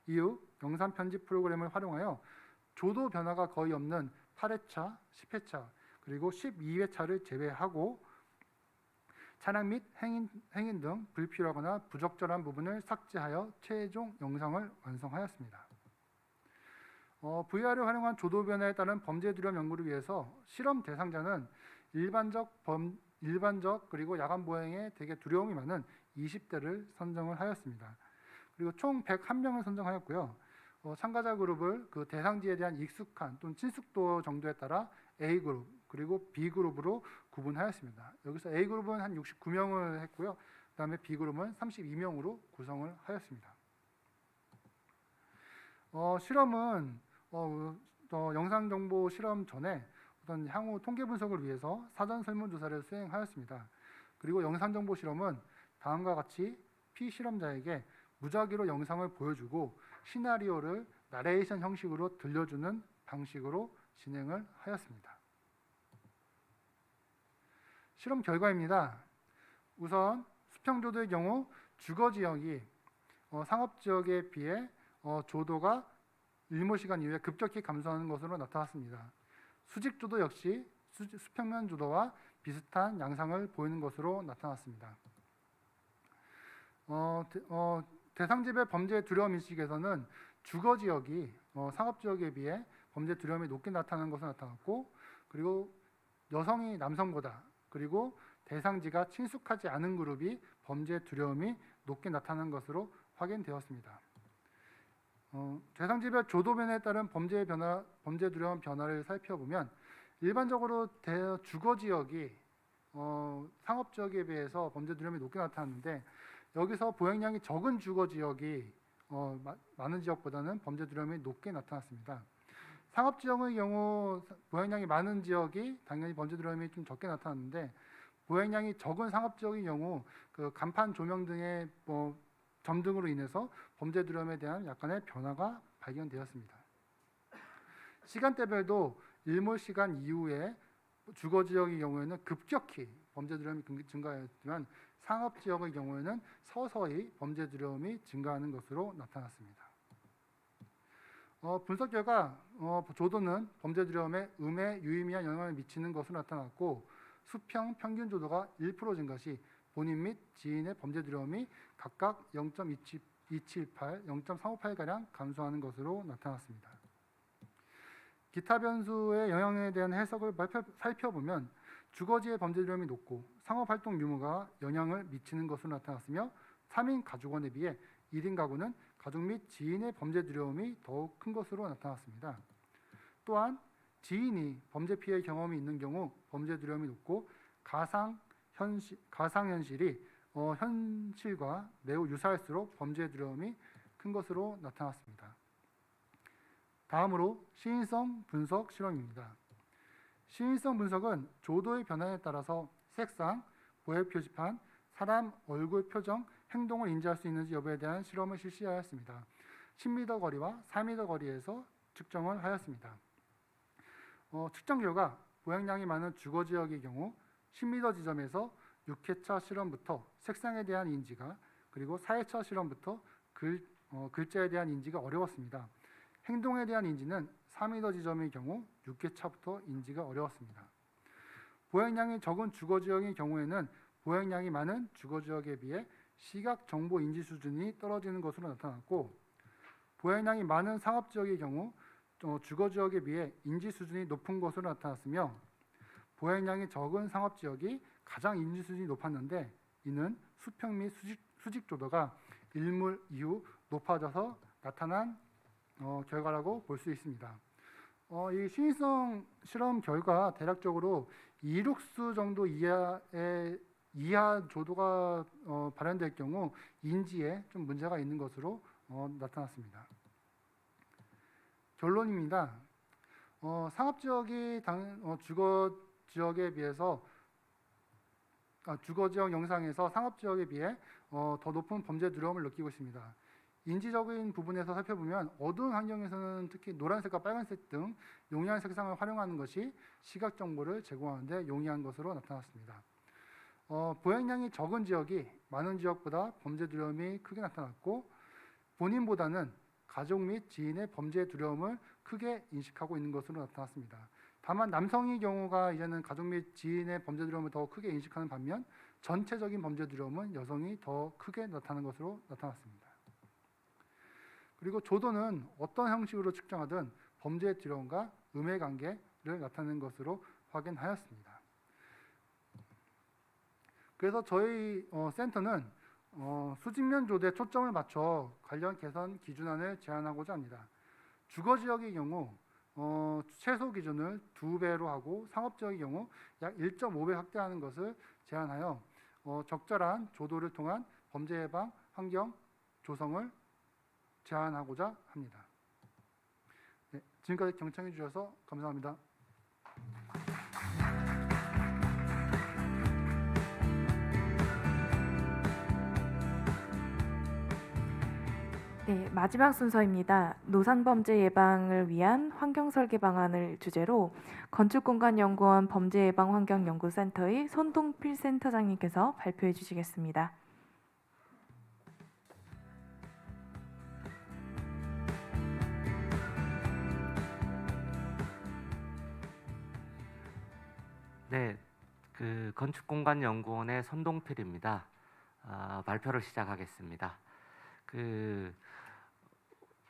이후 영상 편집 프로그램을 활용하여 조도 변화가 거의 없는 8회차, 10회차, 그리고 12회차를 제외하고 차량 및 행인 등 불필요하거나 부적절한 부분을 삭제하여 최종 영상을 완성하였습니다. VR을 활용한 조도 변화에 따른 범죄 두려움 연구를 위해서 실험 대상자는 일반적 그리고 야간 보행에 되게 두려움이 많은 20대를 선정을 하였습니다. 그리고 총 101명을 선정하였고요. 참가자 그룹을 그 대상지에 대한 익숙한 또는 친숙도 정도에 따라 A그룹 그리고 B그룹으로 구분하였습니다. 여기서 A그룹은 한 69명을 했고요. 그 다음에 B그룹은 32명으로 구성을 하였습니다. 실험은 영상정보 실험 전에 어떤 향후 통계 분석을 위해서 사전 설문조사를 수행하였습니다. 그리고 영상정보 실험은 다음과 같이 피실험자에게 무작위로 영상을 보여주고 시나리오를 나레이션 형식으로 들려주는 방식으로 진행을 하였습니다. 실험 결과입니다. 우선 수평조도의 경우 주거지역이 상업지역에 비해 조도가 일몰 시간 이후에 급격히 감소하는 것으로 나타났습니다. 수직조도 역시 수평면 조도와 비슷한 양상을 보이는 것으로 나타났습니다. 대상지별 범죄 두려움 인식에서는 주거지역이 상업지역에 비해 범죄 두려움이 높게 나타나는 것으로 나타났고, 그리고 여성이 남성보다, 그리고 대상지가 친숙하지 않은 그룹이 범죄 두려움이 높게 나타나는 것으로 확인되었습니다. 대상지별 조도변에 따른 범죄 두려움 변화를 살펴보면 일반적으로 주거지역이 상업지역에 비해서 범죄 두려움이 높게 나타났는데, 여기서 보행량이 적은 주거지역이 많은 지역보다는 범죄 두려움이 높게 나타났습니다. 상업지역의 경우 보행량이 많은 지역이 당연히 범죄 두려움이 좀 적게 나타났는데, 보행량이 적은 상업지역의 경우 그 간판 조명 등의 점 등으로 인해서 범죄 두려움에 대한 약간의 변화가 발견되었습니다. 시간대별도 일몰 시간 이후에 주거 지역의 경우에는 급격히 범죄 두려움이 증가했지만 상업 지역의 경우에는 서서히 범죄 두려움이 증가하는 것으로 나타났습니다. 분석 결과 조도는 범죄 두려움에 음에 유의미한 영향을 미치는 것으로 나타났고 수평 평균 조도가 1% 증가 시 본인 및 지인의 범죄 두려움이 각각 0.278, 0.358가량 감소하는 것으로 나타났습니다. 기타 변수의 영향에 대한 해석을 살펴보면 주거지의 범죄 두려움이 높고 상업활동 유무가 영향을 미치는 것으로 나타났으며 3인 가족원에 비해 1인 가구는 가족 및 지인의 범죄 두려움이 더욱 큰 것으로 나타났습니다. 또한 지인이 범죄 피해 경험이 있는 경우 범죄 두려움이 높고 가상현실이 현실과 매우 유사할수록 범죄 두려움이 큰 것으로 나타났습니다. 다음으로 시인성 분석 실험입니다. 시인성 분석은 조도의 변화에 따라서 색상, 보혜 표지판, 사람 얼굴 표정, 행동을 인지할 수 있는지 여부에 대한 실험을 실시하였습니다. 10m 거리와 4m 거리에서 측정을 하였습니다. 측정 결과 보행량이 많은 주거 지역의 경우 10m 지점에서 6회차 실험부터 색상에 대한 인지가 그리고 4회차 실험부터 글자에 대한 인지가 어려웠습니다. 행동에 대한 인지는 4m 지점의 경우 6회차부터 인지가 어려웠습니다. 보행량이 적은 주거 지역의 경우에는 보행량이 많은 주거 지역에 비해 시각 정보 인지 수준이 떨어지는 것으로 나타났고 보행량이 많은 상업 지역의 경우 주거 지역에 비해 인지 수준이 높은 것으로 나타났으며 보행량이 적은 상업 지역이 가장 인지 수준이 높았는데 이는 수평 및 수직 조도가 일몰 이후 높아져서 나타난 결과라고 볼 수 있습니다. 이 시인성 실험 결과 대략적으로 2룩수 정도 이하 조도가 발현될 경우 인지에 좀 문제가 있는 것으로 나타났습니다. 결론입니다. 상업 지역이 주거 지역에 비해서 주거 지역 영상에서 상업 지역에 비해 더 높은 범죄 두려움을 느끼고 있습니다. 인지적인 부분에서 살펴보면 어두운 환경에서는 특히 노란색과 빨간색 등 용이한 색상을 활용하는 것이 시각 정보를 제공하는 데 용이한 것으로 나타났습니다. 보행량이 적은 지역이 많은 지역보다 범죄 두려움이 크게 나타났고 본인보다는 가족 및 지인의 범죄 두려움을 크게 인식하고 있는 것으로 나타났습니다. 다만 남성의 경우가 이제는 가족 및 지인의 범죄 두려움을 더 크게 인식하는 반면 전체적인 범죄 두려움은 여성이 더 크게 나타나는 것으로 나타났습니다. 그리고 조도는 어떤 형식으로 측정하든 범죄 두려움과 음해 관계를 나타내는 것으로 확인하였습니다. 그래서 저희 센터는 수직면 조도에 초점을 맞춰 관련 개선 기준안을 제안하고자 합니다. 주거 지역의 경우 최소 기준을 2배로 하고 상업 지역의 경우 약 1.5배 확대하는 것을 제안하여 적절한 조도를 통한 범죄 예방 환경 조성을 제안하고자 합니다. 네, 지금까지 경청해 주셔서 감사합니다. 네, 마지막 순서입니다. 노상범죄 예방을 위한 환경설계 방안을 주제로 건축공간연구원 범죄예방환경연구센터의 손동필 센터장님께서 발표해 주시겠습니다. 네, 건축공간연구원의 손동필입니다. 발표를 시작하겠습니다.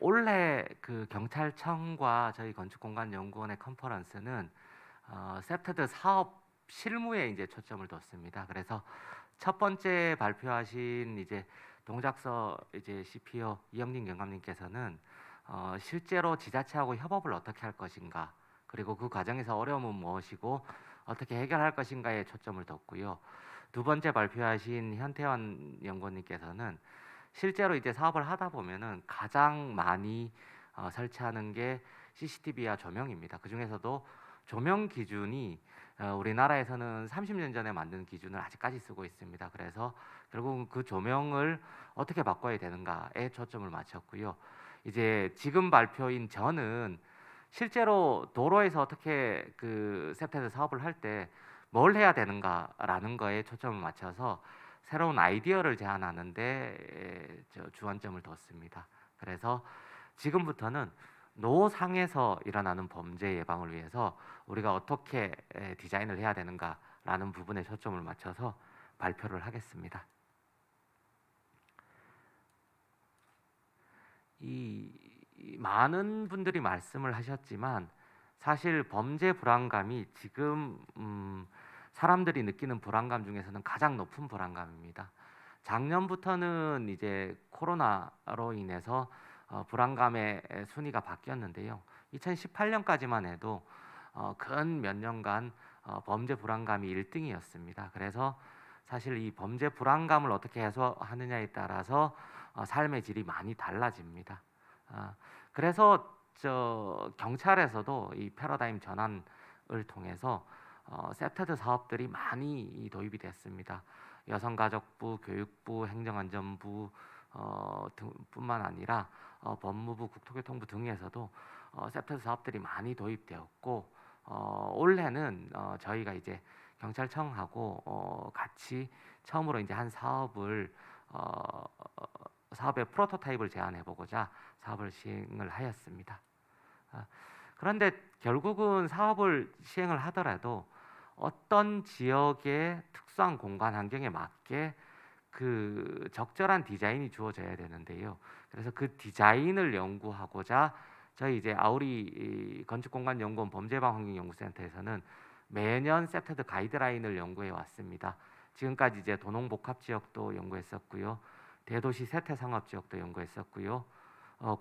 올해 경찰청과 저희 건축공간연구원의 컨퍼런스는 세프테드 사업 실무에 이제 초점을 뒀습니다. 그래서 첫 번째 발표하신 이제 동작서 이제 CPO 이영진 경감님께서는 실제로 지자체하고 협업을 어떻게 할 것인가, 그리고 그 과정에서 어려움은 무엇이고 어떻게 해결할 것인가에 초점을 뒀고요. 두 번째 발표하신 현태원 연구원님께서는 실제로 이제 사업을 하다 보면은 가장 많이 설치하는 게 CCTV와 조명입니다. 그 중에서도 조명 기준이 우리나라에서는 30년 전에 만든 기준을 아직까지 쓰고 있습니다. 그래서 결국은 그 조명을 어떻게 바꿔야 되는가에 초점을 맞췄고요. 이제 지금 발표인 저는 실제로 도로에서 어떻게 그 셉테드 사업을 할 때 뭘 해야 되는가라는 거에 초점을 맞춰서 새로운 아이디어를 제안하는데 주안점을 뒀습니다. 그래서 지금부터는 노상에서 일어나는 범죄 예방을 위해서 우리가 어떻게 디자인을 해야 되는가라는 부분에 초점을 맞춰서 발표를 하겠습니다. 이 많은 분들이 말씀을 하셨지만 사실 범죄 불안감이 지금 사람들이 느끼는 불안감 중에서는 가장 높은 불안감입니다. 작년부터는 이제 코로나로 인해서 불안감의 순위가 바뀌었는데요. 2018년까지만 해도 근 몇 년간 범죄 불안감이 1등이었습니다. 그래서 사실 이 범죄 불안감을 어떻게 해소하느냐에 따라서 삶의 질이 많이 달라집니다. 그래서 경찰에서도 이 패러다임 전환을 통해서 셉테드 사업들이 많이 도입이 됐습니다. 여성가족부, 교육부, 행정안전부 뿐만 아니라 법무부, 국토교통부 등에서도 셉테드 사업들이 많이 도입되었고 올해는 저희가 이제 경찰청하고 같이 처음으로 이제 한 사업의 프로토타입을 제안해보고자 사업을 시행을 하였습니다. 그런데 결국은 사업을 시행을 하더라도 어떤 지역의 특수한 공간 환경에 맞게 그 적절한 디자인이 주어져야 되는데요. 그래서 그 디자인을 연구하고자 저희 이제 아우리 건축공간연구원 범죄예방환경연구센터에서는 매년 셉테드 가이드라인을 연구해 왔습니다. 지금까지 이제 도농복합지역도 연구했었고요, 대도시 세태상업지역도 연구했었고요,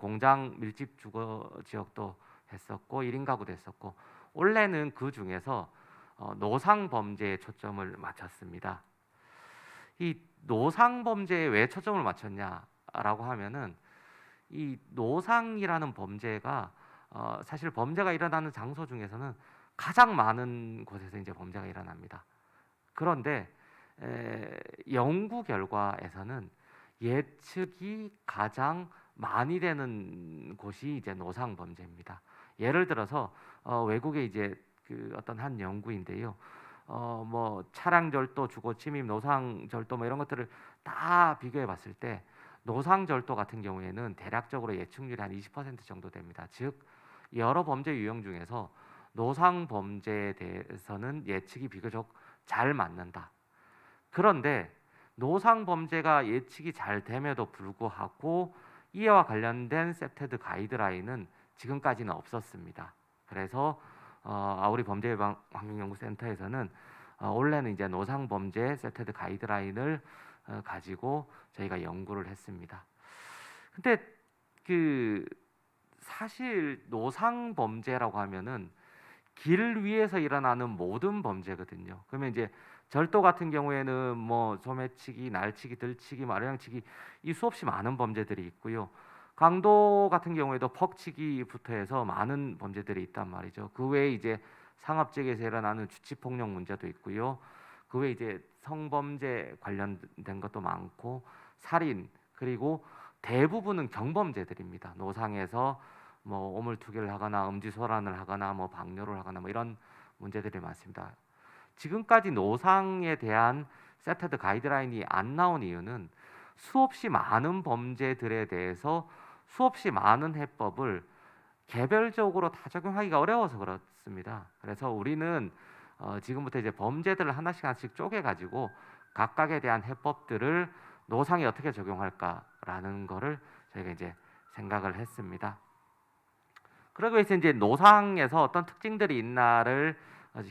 공장 밀집 주거 지역도 했었고 1인 가구도 했었고 올해는 그 중에서 노상 범죄에 초점을 맞췄습니다. 이 노상 범죄에 왜 초점을 맞췄냐라고 하면은 이 노상이라는 범죄가 사실 범죄가 일어나는 장소 중에서는 가장 많은 곳에서 이제 범죄가 일어납니다. 그런데 연구 결과에서는 예측이 가장 많이 되는 곳이 이제 노상 범죄입니다. 예를 들어서 외국의 이제 그 어떤 한 연구인데요. 뭐 차량 절도, 주거 침입, 노상 절도 뭐 이런 것들을 다 비교해 봤을 때 노상 절도 같은 경우에는 대략적으로 예측률이 한 20% 정도 됩니다. 즉 여러 범죄 유형 중에서 노상 범죄에 대해서는 예측이 비교적 잘 맞는다. 그런데 노상 범죄가 예측이 잘 됨에도 불구하고 이와 관련된 셉테드 가이드라인은 지금까지는 없었습니다. 그래서 아우리 범죄예방환경연구센터에서는 올해는 이제 노상 범죄 셉테드 가이드라인을 가지고 저희가 연구를 했습니다. 근데 그 사실 노상 범죄라고 하면은 길 위에서 일어나는 모든 범죄거든요. 그러면 이제 절도 같은 경우에는 뭐 소매치기, 날치기, 들치기, 마량치기 이 수없이 많은 범죄들이 있고요. 강도 같은 경우에도 퍽치기부터 해서 많은 범죄들이 있단 말이죠. 그 외에 이제 상업지역에서 일어나는 주치폭력 문제도 있고요. 그 외에 이제 성범죄 관련된 것도 많고 살인, 그리고 대부분은 경범죄들입니다. 노상에서 뭐 오물투기를 하거나 음지소란을 하거나 뭐 방뇨를 하거나 뭐 이런 문제들이 많습니다. 지금까지 노상에 대한 셉테드 가이드라인이 안 나온 이유는 수없이 많은 범죄들에 대해서 수없이 많은 해법을 개별적으로 다 적용하기가 어려워서 그렇습니다. 그래서 우리는 지금부터 이제 범죄들을 하나씩 쪼개가지고 각각에 대한 해법들을 노상에 어떻게 적용할까라는 거를 저희가 이제 생각을 했습니다. 그러기 위해서 이제 노상에서 어떤 특징들이 있나를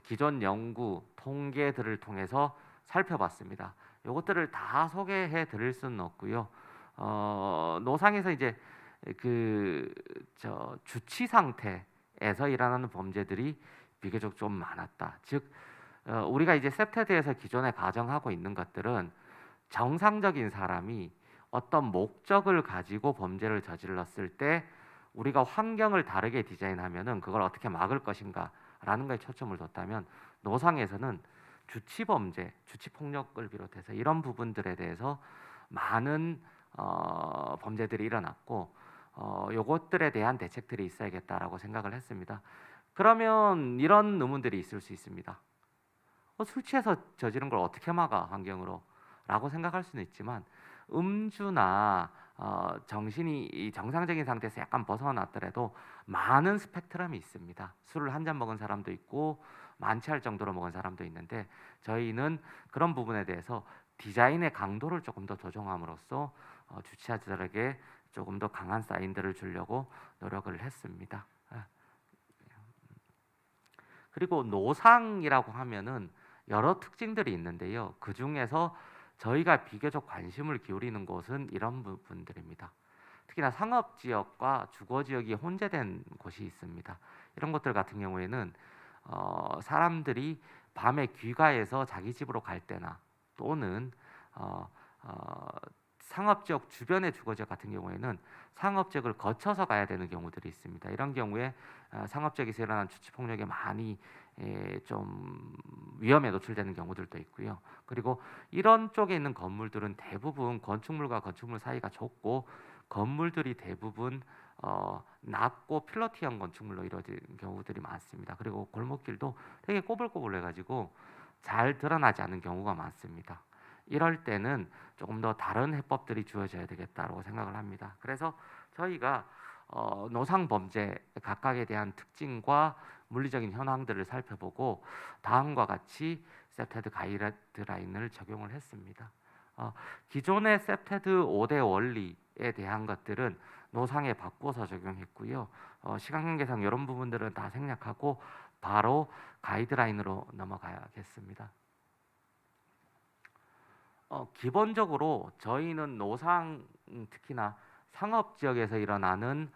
기존 연구, 통계들을 통해서 살펴봤습니다. 이것들을 다 소개해 드릴 수는 없고요. 노상에서 이제 주치 상태에서 일어나는 범죄들이 비교적 좀 많았다. 즉 우리가 이제 셉테드에서 기존에 가정하고 있는 것들은 정상적인 사람이 어떤 목적을 가지고 범죄를 저질렀을 때 우리가 환경을 다르게 디자인하면은 그걸 어떻게 막을 것인가라는 거에 초점을 뒀다면 노상에서는 주치범죄, 주치폭력을 비롯해서 이런 부분들에 대해서 많은 범죄들이 일어났고 요것들에 대한 대책들이 있어야겠다라고 생각을 했습니다. 그러면 이런 의문들이 있을 수 있습니다. 술 취해서 저지른 걸 어떻게 막아 환경으로? 라고 생각할 수는 있지만 음주나 정신이 이 정상적인 상태에서 약간 벗어났더라도 많은 스펙트럼이 있습니다. 술을 한 잔 먹은 사람도 있고 많지 않을 정도로 먹은 사람도 있는데 저희는 그런 부분에 대해서 디자인의 강도를 조금 더 조정함으로써 주최자들에게 조금 더 강한 사인들을 주려고 노력을 했습니다. 그리고 노상이라고 하면은 여러 특징들이 있는데요. 그 중에서 저희가 비교적 관심을 기울이는 곳은 이런 부분들입니다. 특히나 상업 지역과 주거 지역이 혼재된 곳이 있습니다. 이런 것들 같은 경우에는 사람들이 밤에 귀가해서 자기 집으로 갈 때나 또는 상업 지역 주변의 주거 지역 같은 경우에는 상업 지역을 거쳐서 가야 되는 경우들이 있습니다. 이런 경우에 상업 지역에서 일어나는 주치 폭력에 많이 좀 위험에 노출되는 경우들도 있고요. 그리고 이런 쪽에 있는 건물들은 대부분 건축물과 건축물 사이가 좁고 건물들이 대부분 낮고 필러티형 건축물로 이루어진 경우들이 많습니다. 그리고 골목길도 되게 꼬불꼬불해가지고 잘 드러나지 않는 경우가 많습니다. 이럴 때는 조금 더 다른 해법들이 주어져야 되겠다고 생각을 합니다. 그래서 저희가 노상 범죄 각각에 대한 특징과 물리적인 현황들을 살펴보고 다음과 같이 셉테드 가이드라인을 적용을 했습니다. 기존의 셉테드 5대 원리에 대한 것들은 노상에 바꿔서 적용했고요. 시간 관계상 이런 부분들은 다 생략하고 바로 가이드라인으로 넘어가겠습니다. 기본적으로 저희는 노상 특히나 상업 지역에서 일어나는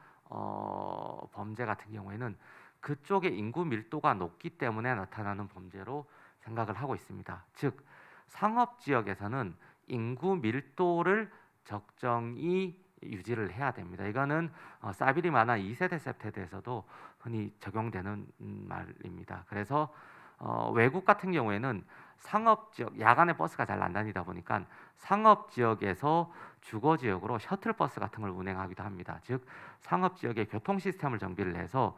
범죄 같은 경우에는 그쪽의 인구 밀도가 높기 때문에 나타나는 범죄로 생각을 하고 있습니다. 즉 상업 지역에서는 인구 밀도를 적정히 유지를 해야 됩니다. 이거는 사비리 만화 2세대 셉테드에서도 흔히 적용되는 말입니다. 그래서 외국 같은 경우에는 상업 지역 야간에 버스가 잘 안 다니다 보니까 상업 지역에서 주거 지역으로 셔틀 버스 같은 걸 운행하기도 합니다. 즉 상업 지역의 교통 시스템을 정비를 해서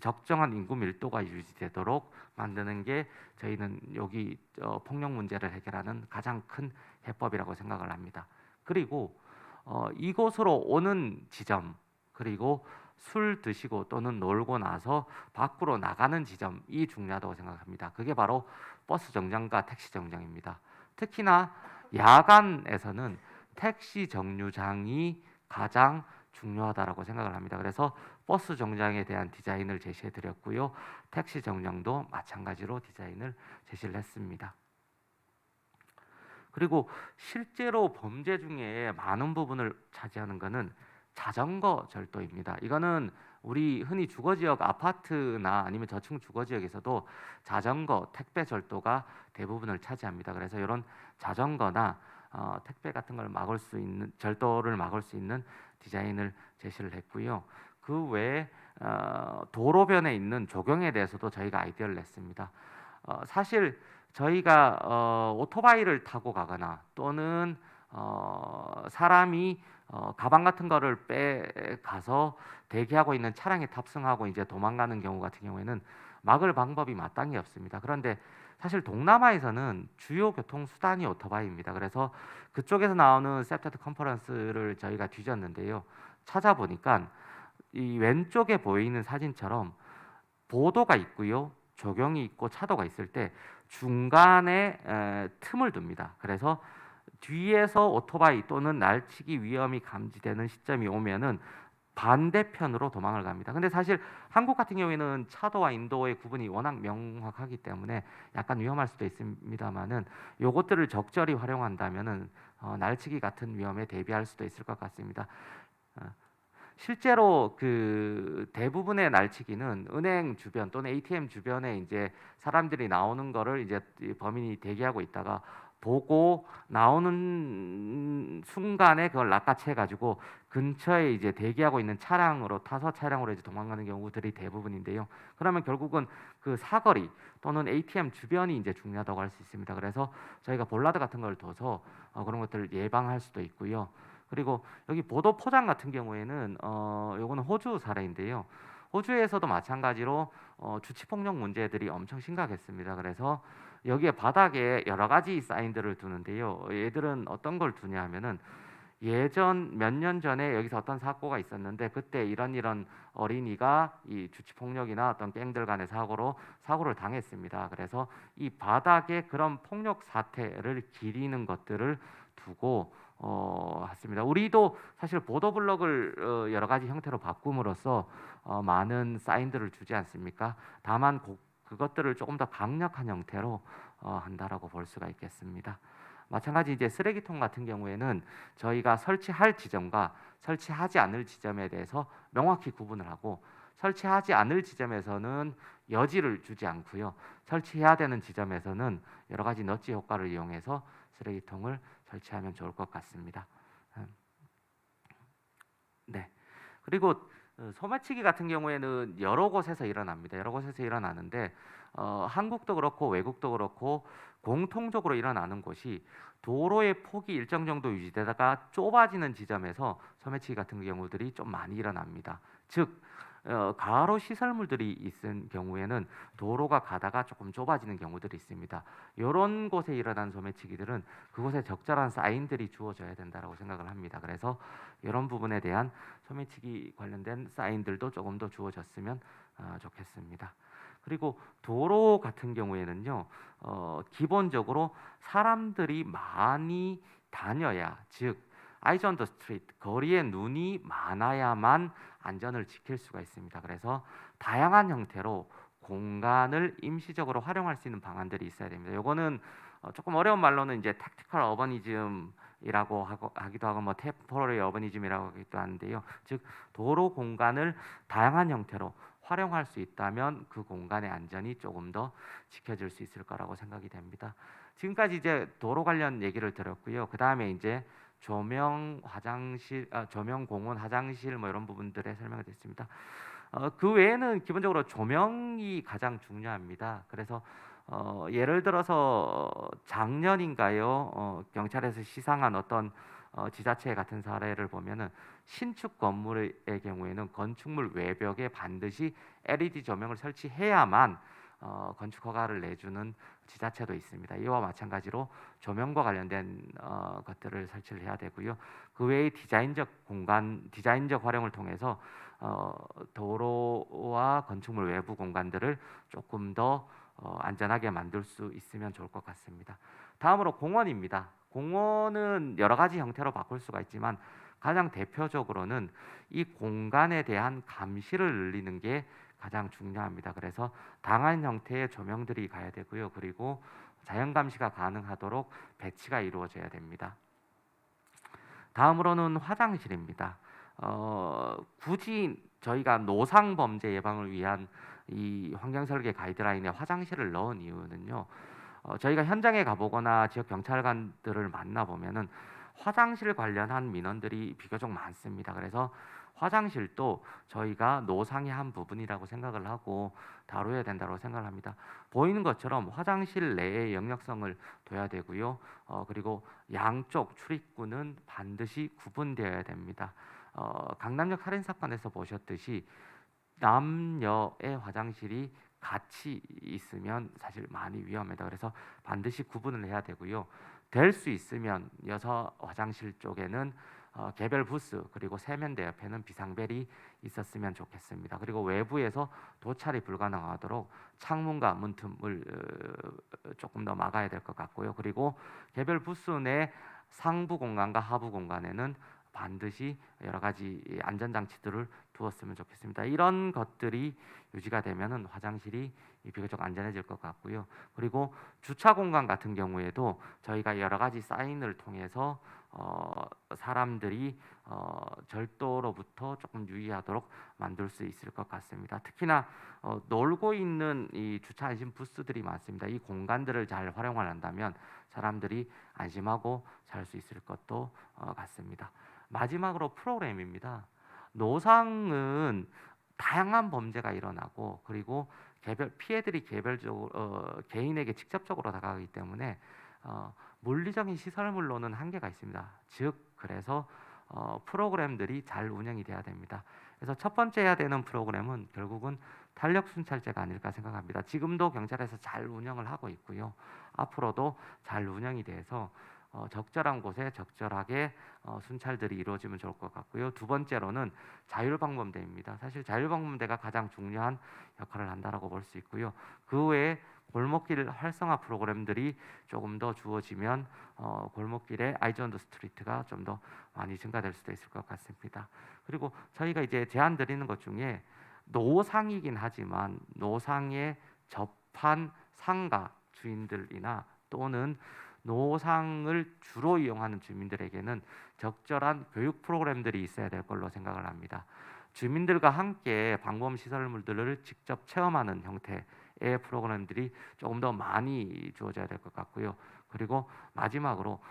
적정한 인구 밀도가 유지되도록 만드는 게 저희는 여기 폭력 문제를 해결하는 가장 큰 해법이라고 생각을 합니다. 그리고 이곳으로 오는 지점 그리고 술 드시고 또는 놀고 나서 밖으로 나가는 지점이 중요하다고 생각합니다. 그게 바로 버스 정장과 택시 정장입니다. 특히나 야간에서는 택시 정류장이 가장 중요하다라고 생각을 합니다. 그래서 버스 정장에 대한 디자인을 제시해 드렸고요. 택시 정장도 마찬가지로 디자인을 제시를 했습니다. 그리고 실제로 범죄 중에 많은 부분을 차지하는 것은 자전거 절도입니다. 이거는 우리 흔히 주거지역 아파트나 아니면 저층 주거지역에서도 자전거, 택배 절도가 대부분을 차지합니다. 그래서 이런 자전거나 택배 같은 걸 막을 수 있는 절도를 막을 수 있는 디자인을 제시를 했고요. 그 외에 도로변에 있는 조경에 대해서도 저희가 아이디어를 냈습니다. 사실 저희가 오토바이를 타고 가거나 또는 사람이 가방 같은 거를 빼가서 대기하고 있는 차량에 탑승하고 이제 도망가는 경우 같은 경우에는 막을 방법이 마땅히 없습니다. 그런데 사실 동남아에서는 주요 교통 수단이 오토바이입니다. 그래서 그쪽에서 나오는 셉테드 컨퍼런스를 저희가 뒤졌는데요. 찾아보니까 이 왼쪽에 보이는 사진처럼 보도가 있고요. 조경이 있고 차도가 있을 때 중간에 틈을 둡니다. 그래서 뒤에서 오토바이 또는 날치기 위험이 감지되는 시점이 오면은 반대편으로 도망을 갑니다. 근데 사실 한국 같은 경우에는 차도와 인도의 구분이 워낙 명확하기 때문에 약간 위험할 수도 있습니다만은 요것들을 적절히 활용한다면은 날치기 같은 위험에 대비할 수도 있을 것 같습니다. 실제로 그 대부분의 날치기는 은행 주변 또는 ATM 주변에 이제 사람들이 나오는 거를 이제 범인이 대기하고 있다가 보고 나오는 순간에 그걸 낚아채 가지고 근처에 이제 대기하고 있는 차량으로 타서 차량으로 이제 도망가는 경우들이 대부분인데요. 그러면 결국은 그 사거리 또는 ATM 주변이 이제 중요하다고 할 수 있습니다. 그래서 저희가 볼라드 같은 걸 둬서 그런 것들을 예방할 수도 있고요. 그리고 여기 보도 포장 같은 경우에는 요거는 호주 사례인데요. 호주에서도 마찬가지로 주치 폭력 문제들이 엄청 심각했습니다. 그래서 여기에 바닥에 여러 가지 사인들을 두는데요. 얘들은 어떤 걸 두냐 하면은 예전 몇 년 전에 여기서 어떤 사고가 있었는데 그때 이런 어린이가 이 주치 폭력이나 어떤 갱들 간의 사고를 당했습니다. 그래서 이 바닥에 그런 폭력 사태를 기리는 것들을 두고 했습니다. 우리도 사실 보도블럭을 여러 가지 형태로 바꿈으로써 많은 사인들을 주지 않습니까? 다만 그것들을 조금 더 강력한 형태로 한다라고 볼 수가 있겠습니다. 마찬가지 이제 쓰레기통 같은 경우에는 저희가 설치할 지점과 설치하지 않을 지점에 대해서 명확히 구분을 하고 설치하지 않을 지점에서는 여지를 주지 않고요. 설치해야 되는 지점에서는 여러 가지 너치 효과를 이용해서 쓰레기통을 설치하면 좋을 것 같습니다. 네. 그리고 소매치기 같은 경우에는 여러 곳에서 일어납니다. 여러 곳에서 일어나는데 한국도 그렇고 외국도 그렇고 공통적으로 일어나는 곳이 도로의 폭이 일정 정도 유지되다가 좁아지는 지점에서 소매치기 같은 경우들이 좀 많이 일어납니다. 즉 가로 시설물들이 있은 경우에는 도로가 가다가 조금 좁아지는 경우들이 있습니다. 이런 곳에 일어난 소매치기들은 그곳에 적절한 사인들이 주어져야 된다고 생각을 합니다. 그래서 이런 부분에 대한 소매치기 관련된 사인들도 조금 더 주어졌으면 좋겠습니다. 그리고 도로 같은 경우에는요, 기본적으로 사람들이 많이 다녀야, 즉 eyes on the street, 거리에 눈이 많아야만 안전을 지킬 수가 있습니다. 그래서 다양한 형태로 공간을 임시적으로 활용할 수 있는 방안들이 있어야 됩니다. 요거는 조금 어려운 말로는 이제 택티컬 어버니즘이라고 하기도 하고 뭐 템포러리 어버니즘이라고 하기도 하는데요. 즉 도로 공간을 다양한 형태로 활용할 수 있다면 그 공간의 안전이 조금 더 지켜질 수 있을 거라고 생각이 됩니다. 지금까지 이제 도로 관련 얘기를 드렸고요. 그 다음에 이제 조명, 화장실, 조명, 공원, 화장실 뭐 이런 부분들에 설명이 됐습니다. 그 외에는 기본적으로 조명이 가장 중요합니다. 그래서 예를 들어서 작년인가요? 경찰에서 시상한 어떤 지자체 같은 사례를 보면은 신축 건물의 경우에는 건축물 외벽에 반드시 LED 조명을 설치해야만 건축 허가를 내주는 지자체도 있습니다. 이와 마찬가지로 조명과 관련된 것들을 설치를 해야 되고요. 그 외에 디자인적 활용을 통해서 도로와 건축물 외부 공간들을 조금 더 안전하게 만들 수 있으면 좋을 것 같습니다. 다음으로 공원입니다. 공원은 여러 가지 형태로 바꿀 수가 있지만 가장 대표적으로는 이 공간에 대한 감시를 늘리는 게 가장 중요합니다. 그래서 다양한 형태의 조명들이 가야 되고요. 그리고 자연 감시가 가능하도록 배치가 이루어져야 됩니다. 다음으로는 화장실입니다. 굳이 저희가 노상 범죄 예방을 위한 이 환경 설계 가이드라인에 화장실을 넣은 이유는요. 저희가 현장에 가보거나 지역 경찰관들을 만나 보면은 화장실 관련한 민원들이 비교적 많습니다. 그래서 화장실도 저희가 노상의 한 부분이라고 생각을 하고 다뤄야 된다고 생각을 합니다. 보이는 것처럼 화장실 내에 영역성을 둬야 되고요. 그리고 양쪽 출입구는 반드시 구분되어야 됩니다. 강남역 살인 사건에서 보셨듯이 남녀의 화장실이 같이 있으면 사실 많이 위험합니다. 그래서 반드시 구분을 해야 되고요. 될 수 있으면 여성 화장실 쪽에는 개별 부스 그리고 세면대 옆에는 비상벨이 있었으면 좋겠습니다. 그리고 외부에서 도찰이 불가능하도록 창문과 문틈을 조금 더 막아야 될 것 같고요. 그리고 개별 부스 내 상부 공간과 하부 공간에는 반드시 여러 가지 안전장치들을 두었으면 좋겠습니다. 이런 것들이 유지가 되면은 화장실이 비교적 안전해질 것 같고요. 그리고 주차 공간 같은 경우에도 저희가 여러 가지 사인을 통해서 사람들이 절도로부터 조금 유의하도록 만들 수 있을 것 같습니다. 특히나 놀고 있는 이 주차 안심 부스들이 많습니다. 이 공간들을 잘 활용을 한다면 사람들이 안심하고 살 수 있을 것도 같습니다. 마지막으로 프로그램입니다. 노상은 다양한 범죄가 일어나고 그리고 피해들이 개별적으로 개인에게 직접적으로 다가가기 때문에 물리적인 시설물로는 한계가 있습니다. 즉 그래서 프로그램들이 잘 운영이 돼야 됩니다. 그래서 첫 번째 해야 되는 프로그램은 결국은 탄력 순찰제가 아닐까 생각합니다. 지금도 경찰에서 잘 운영을 하고 있고요. 앞으로도 잘 운영이 돼서 적절한 곳에 적절하게 순찰들이 이루어지면 좋을 것 같고요. 두 번째로는 자율방범대입니다. 사실 자율방범대가 가장 중요한 역할을 한다라고 볼 수 있고요. 그 외에 골목길 활성화 프로그램들이 조금 더 주어지면 골목길에 아이즈 온 더 스트리트가 좀 더 많이 증가될 수도 있을 것 같습니다. 그리고 저희가 이제 제안 드리는 것 중에 노상이긴 하지만 노상에 접한 상가 주인들이나 또는 노상을 주로 이용하는 주민들에게는 적절한 교육 프로그램들이 있어야 될 걸로 생각을 합니다. 주민들과 함께 방범 시설물들을 직접 체험하는 형태의 프로그램들이 조금 더 많이 주어져야 될 것 같고요. 그리고 마지막으로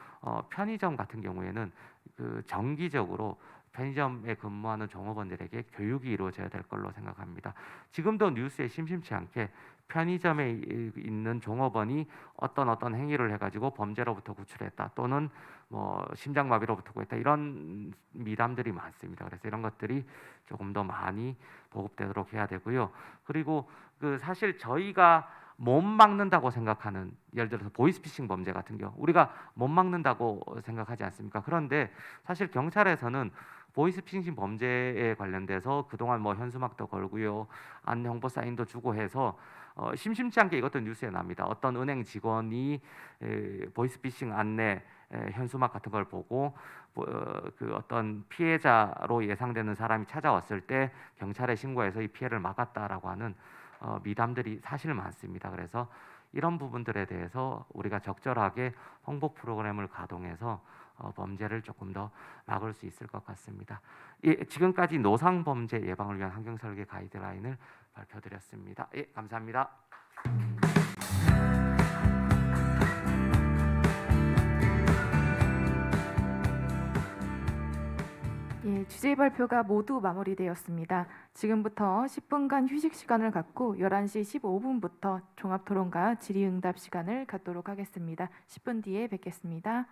편의점 같은 경우에는 그 정기적으로 편의점에 근무하는 종업원들에게 교육이 이루어져야 될 걸로 생각합니다. 지금도 뉴스에 심심치 않게 편의점에 있는 종업원이 어떤 행위를 해가지고 범죄로부터 구출했다 또는 뭐 심장마비로부터 구했다 이런 미담들이 많습니다. 그래서 이런 것들이 조금 더 많이 보급되도록 해야 되고요. 그리고 그 사실 저희가 못 막는다고 생각하는 예를 들어서 보이스피싱 범죄 같은 경우 우리가 못 막는다고 생각하지 않습니까? 그런데 사실 경찰에서는 보이스피싱 범죄에 관련돼서 그동안 뭐 현수막도 걸고요, 안내 홍보 사인도 주고 해서 심심치 않게 이것도 뉴스에 납니다. 어떤 은행 직원이 보이스피싱 안내 현수막 같은 걸 보고 그 어떤 피해자로 예상되는 사람이 찾아왔을 때 경찰에 신고해서 이 피해를 막았다라고 하는 미담들이 사실 많습니다. 그래서 이런 부분들에 대해서 우리가 적절하게 홍보 프로그램을 가동해서 범죄를 조금 더 막을 수 있을 것 같습니다. 지금까지 노상 범죄 예방을 위한 환경 설계 가이드라인을 발표드렸습니다. 감사합니다. 주제 발표가 모두 마무리되었습니다. 지금부터 10분간 휴식 시간을 갖고 11시 15분부터 종합토론과 질의응답 시간을 갖도록 하겠습니다. 10분 뒤에 뵙겠습니다.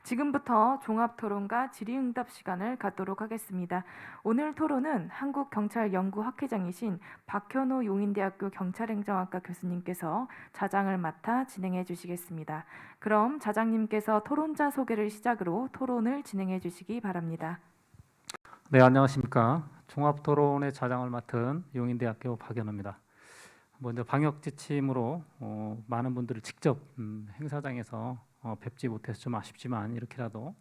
지금부터 종합토론과 질의응답 시간을 갖도록 하겠습니다. 오늘 토론은 한국경찰연구학회장이신 박현호 용인대학교 경찰행정학과 교수님께서 자장을 맡아 진행해 주시겠습니다. 그럼 자장님께서 토론자 소개를 시작으로 토론을 진행해 주시기 바랍니다. 네, 안녕하십니까. 종합토론의 자장을 맡은 용인대학교 박현호입니다. 먼저 방역 지침으로 많은 분들을 직접 행사장에서 뵙지 못해서 좀 아쉽지만 이렇게라도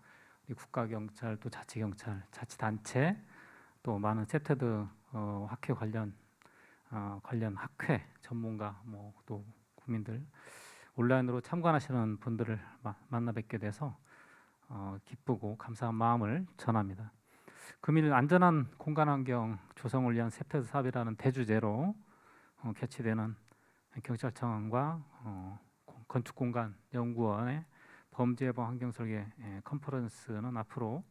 우리 국가경찰 또 자치경찰, 자치단체 또 많은 셉테드 학회 관련 학회 전문가 또 국민들 온라인으로 참관하시는 분들을 만나 뵙게 돼서 기쁘고 감사한 마음을 전합니다. 금일 안전한 공간환경 조성을 위한 셉테드 사업이라는 대주제로 개최되는 경찰청과 건축공간연구원의 범죄예방 환경설계 컨퍼런스는 앞으로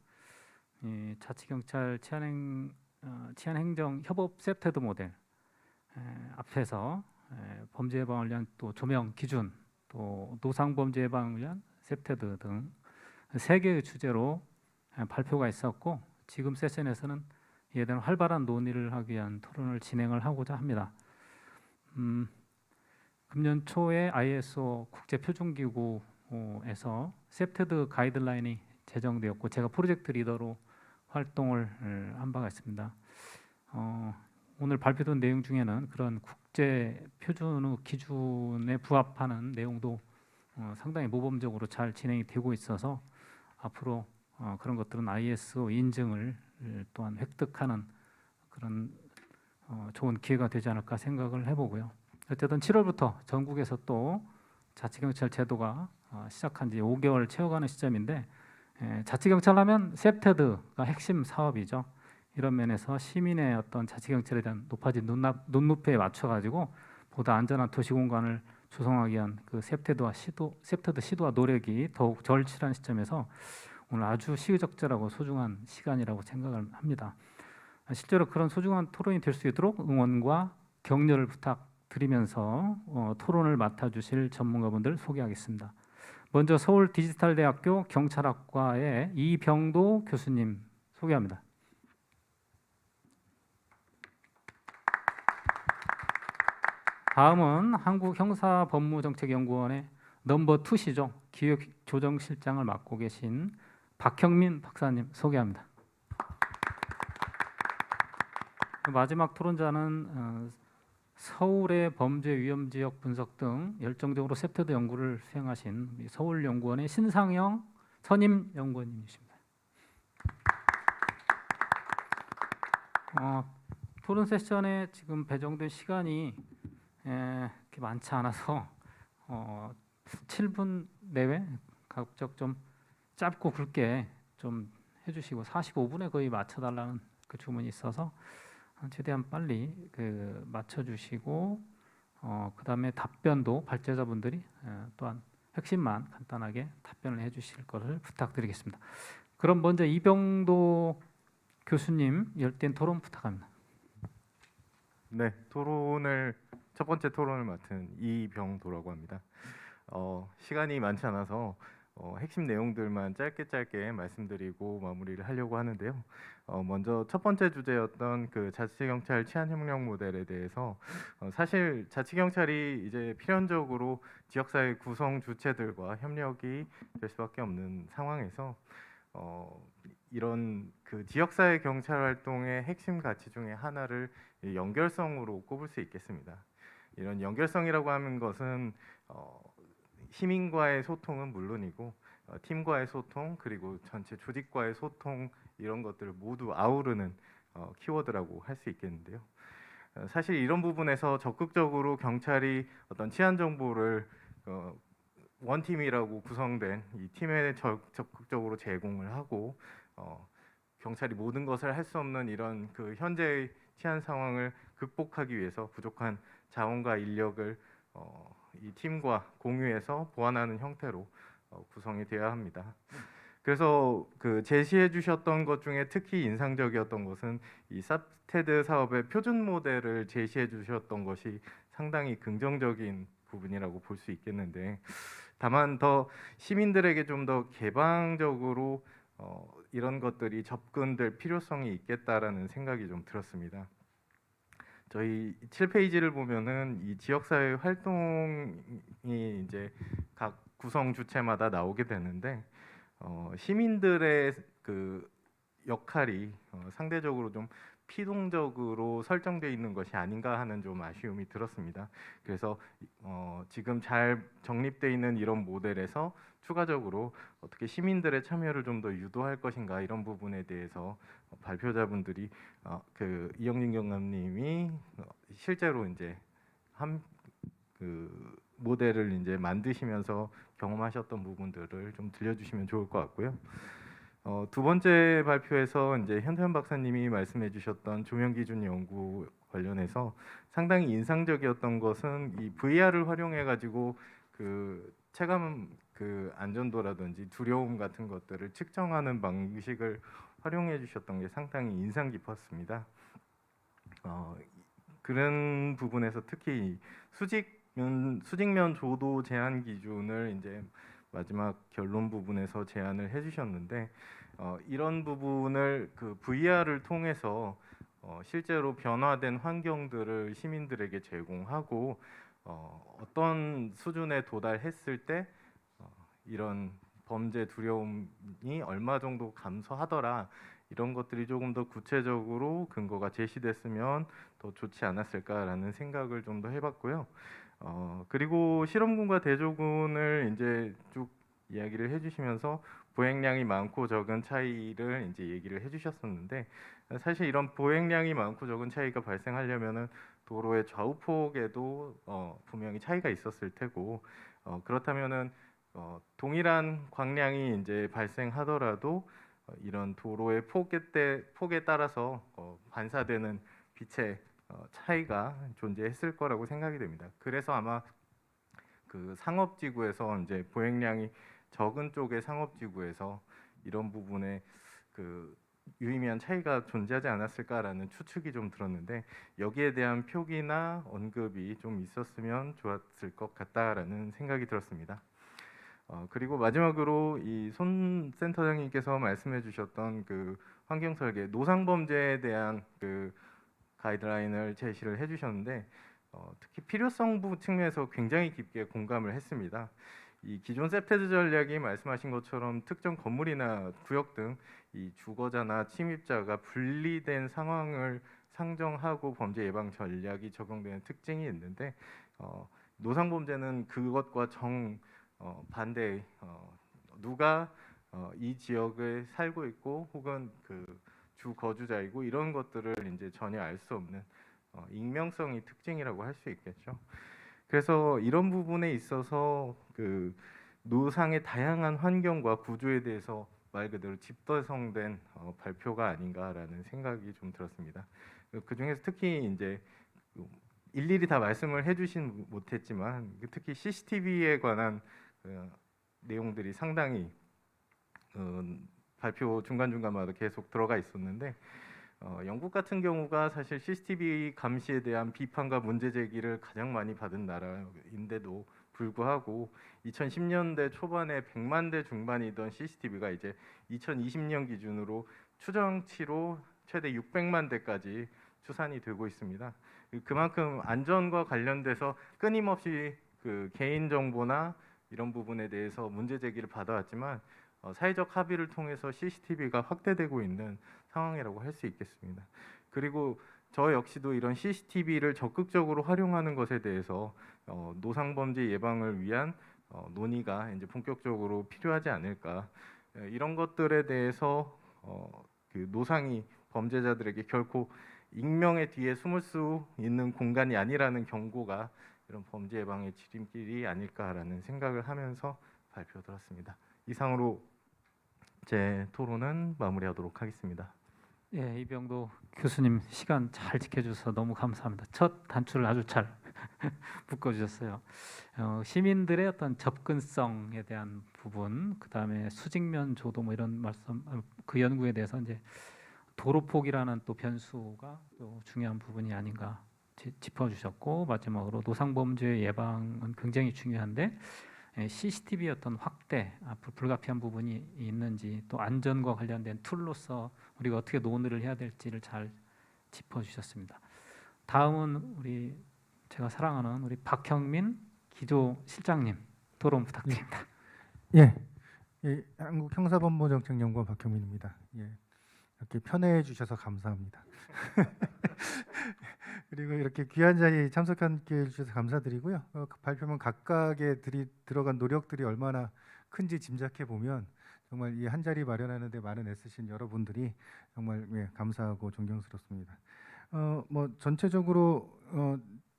이 자치경찰 치안행정 협업 셉테드 모델 앞에서 범죄 예방을 위한 또 조명 기준 또 노상 범죄 예방을 위한 셉테드 등 3개의 주제로 발표가 있었고 지금 세션에서는 이에 대한 활발한 논의를 하기 위한 토론을 진행을 하고자 합니다. 금년 초에 ISO 국제표준기구에서 셉테드 가이드라인이 제정되었고 제가 프로젝트 리더로 활동을 한 바가 있습니다. 오늘 발표된 내용 중에는 그런 국제 표준 기준에 부합하는 내용도 상당히 모범적으로 잘 진행이 되고 있어서 앞으로 그런 것들은 ISO 인증을 또한 획득하는 그런 좋은 기회가 되지 않을까 생각을 해보고요. 어쨌든 7월부터 전국에서 또 자치경찰 제도가 시작한 지 5개월 채워가는 시점인데 자치경찰 하면 셉테드가 핵심 사업이죠. 이런 면에서 시민의 어떤 자치경찰에 대한 높아진 눈높이에 맞춰가지고 보다 안전한 도시공간을 조성하기 위한 그 셉테드 시도와 노력이 더욱 절실한 시점에서 오늘 아주 시의적절하고 소중한 시간이라고 생각을 합니다. 실제로 그런 소중한 토론이 될 수 있도록 응원과 격려를 부탁드리면서 토론을 맡아주실 전문가분들 소개하겠습니다. 먼저 서울 디지털대학교 경찰학과의 이병도 교수님 소개합니다. 다음은 한국형사법무정책연구원의 넘버 2시죠. 기획조정실장을 맡고 계신 박형민 박사님 소개합니다. 마지막 토론자는 서울의 범죄 위험 지역 분석 등 열정적으로 셉테드 연구를 수행하신 서울연구원의 신상영 선임 연구원님이십니다. 토론 세션에 지금 배정된 시간이 그렇게 많지 않아서 7분 내외 각적 좀 짧고 굵게 좀 해주시고 45분에 거의 맞춰달라는 그 주문이 있어서 최대한 빨리 맞춰주시고 그 다음에 답변도 발제자분들이 또한 핵심만 간단하게 답변을 해주실 것을 부탁드리겠습니다. 그럼 먼저 이병도 교수님 열띤 토론 부탁합니다. 네, 첫 번째 토론을 맡은 이병도라고 합니다. 시간이 많지 않아서 핵심 내용들만 짧게 말씀드리고 마무리를 하려고 하는데요. 먼저 첫 번째 주제였던 그 자치경찰 치안협력 모델에 대해서 사실 자치경찰이 이제 필연적으로 지역사회 구성 주체들과 협력이 될 수밖에 없는 상황에서 이런 그 지역사회 경찰 활동의 핵심 가치 중에 하나를 연결성으로 꼽을 수 있겠습니다. 이런 연결성이라고 하는 것은 시민과의 소통은 물론이고 팀과의 소통 그리고 전체 조직과의 소통 이런 것들을 모두 아우르는 키워드라고 할 수 있겠는데요. 사실 이런 부분에서 적극적으로 경찰이 어떤 치안 정보를 원팀이라고 구성된 이 팀에 적극적으로 제공을 하고 경찰이 모든 것을 할 수 없는 이런 그 현재의 치안 상황을 극복하기 위해서 부족한 자원과 인력을 이 팀과 공유해서 보완하는 형태로 구성이 되어야 합니다. 그래서 그 제시해 주셨던 것 중에 특히 인상적이었던 것은 이 셉테드 사업의 표준 모델을 제시해 주셨던 것이 상당히 긍정적인 부분이라고 볼 수 있겠는데 다만 더 시민들에게 좀 더 개방적으로 이런 것들이 접근될 필요성이 있겠다라는 생각이 좀 들었습니다. 저희 7페이지를 보면은 이 지역사회 활동이 이제 각 구성 주체마다 나오게 되는데 시민들의 그 역할이 상대적으로 좀 피동적으로 설정되어 있는 것이 아닌가 하는 좀 아쉬움이 들었습니다. 그래서 지금 잘 정립되어 있는 이런 모델에서 추가적으로 어떻게 시민들의 참여를 좀 더 유도할 것인가 이런 부분에 대해서 발표자분들이 그 이영진 경감님이 실제로 이제 그 모델을 이제 만드시면서 경험하셨던 부분들을 좀 들려주시면 좋을 것 같고요. 두 번째 발표에서 이제 현태현 박사님이 말씀해주셨던 조명 기준 연구 관련해서 상당히 인상적이었던 것은 이 VR을 활용해 가지고 그 체감 그 안전도라든지 두려움 같은 것들을 측정하는 방식을 활용해 주셨던 게 상당히 인상 깊었습니다. 그런 부분에서 특히 수직면 조도 제한 기준을 이제 마지막 결론 부분에서 제안을 해주셨는데 이런 부분을 그 VR을 통해서 실제로 변화된 환경들을 시민들에게 제공하고 어떤 수준에 도달했을 때 이런 범죄 두려움이 얼마 정도 감소하더라 이런 것들이 조금 더 구체적으로 근거가 제시됐으면 더 좋지 않았을까라는 생각을 좀 더 해봤고요. 그리고 실험군과 대조군을 이제 쭉 이야기를 해주시면서 보행량이 많고 적은 차이를 이제 얘기를 해주셨었는데 사실 이런 보행량이 많고 적은 차이가 발생하려면은 도로의 좌우폭에도 분명히 차이가 있었을 테고 그렇다면은 동일한 광량이 이제 발생하더라도 이런 도로의 폭에 따라서 반사되는 빛의 차이가 존재했을 거라고 생각이 됩니다. 그래서 아마 그 상업지구에서 이제 보행량이 적은 쪽의 상업지구에서 이런 부분에 그 유의미한 차이가 존재하지 않았을까라는 추측이 좀 들었는데 여기에 대한 표기나 언급이 좀 있었으면 좋았을 것 같다라는 생각이 들었습니다. 그리고 마지막으로 이 손 센터장님께서 말씀해주셨던 그 환경 설계 노상 범죄에 대한 그 가이드라인을 제시를 해주셨는데 특히 필요성 측면에서 굉장히 깊게 공감을 했습니다. 이 기존 세프테드 전략이 말씀하신 것처럼 특정 건물이나 구역 등 이 주거자나 침입자가 분리된 상황을 상정하고 범죄 예방 전략이 적용되는 특징이 있는데 노상 범죄는 그것과 반대 누가 이 지역에 살고 있고 혹은 그 주 거주자이고 이런 것들을 이제 전혀 알 수 없는 익명성이 특징이라고 할 수 있겠죠. 그래서 이런 부분에 있어서 그 노상의 다양한 환경과 구조에 대해서 말 그대로 집대성된 발표가 아닌가라는 생각이 좀 들었습니다. 그 중에서 특히 이제 일일이 다 말씀을 해주진 못했지만 특히 CCTV에 관한 내용들이 상당히 발표 중간중간마다 계속 들어가 있었는데 영국 같은 경우가 사실 CCTV 감시에 대한 비판과 문제 제기를 가장 많이 받은 나라인데도 불구하고 2010년대 초반에 100만 대 중반이던 CCTV가 이제 2020년 기준으로 추정치로 최대 600만 대까지 추산이 되고 있습니다. 그만큼 안전과 관련돼서 끊임없이 그 개인 정보나 이런 부분에 대해서 문제 제기를 받아왔지만 사회적 합의를 통해서 CCTV가 확대되고 있는 상황이라고 할 수 있겠습니다. 그리고 저 역시도 이런 CCTV를 적극적으로 활용하는 것에 대해서 노상범죄 예방을 위한 논의가 이제 본격적으로 필요하지 않을까 이런 것들에 대해서 그 노상이 범죄자들에게 결코 익명의 뒤에 숨을 수 있는 공간이 아니라는 경고가 이런 범죄 예방의 지름길이 아닐까라는 생각을 하면서 발표 들었습니다. 이상으로 제 토론은 마무리하도록 하겠습니다. 예, 이병도 교수님 시간 잘 지켜주셔서 너무 감사합니다. 첫 단추를 아주 잘 묶어주셨어요. 시민들의 어떤 접근성에 대한 부분, 그 다음에 수직면 조도 뭐 이런 말씀, 그 연구에 대해서 이제 도로폭이라는 또 변수가 또 중요한 부분이 아닌가 짚어주셨고 마지막으로 노상범죄 예방은 굉장히 중요한데 CCTV 어떤 확대, 앞으로 불가피한 부분이 있는지, 또 안전과 관련된 툴로서 우리가 어떻게 논의를 해야 될지를 잘 짚어주셨습니다. 다음은 제가 사랑하는 우리 박형민 기조실장님 토론 부탁드립니다. 예, 한국형사법무정책연구원 박형민입니다. 예, 이렇게 편애해 주셔서 감사합니다. 그리고 이렇게 귀한 자리에 참석하게 해주셔서 감사드리고요. 발표문 각각의 들어간 노력들이 얼마나 큰지 짐작해 보면 정말 이 한 자리 마련하는 데 많은 애쓰신 여러분들이 정말 감사하고 존경스럽습니다. 뭐 전체적으로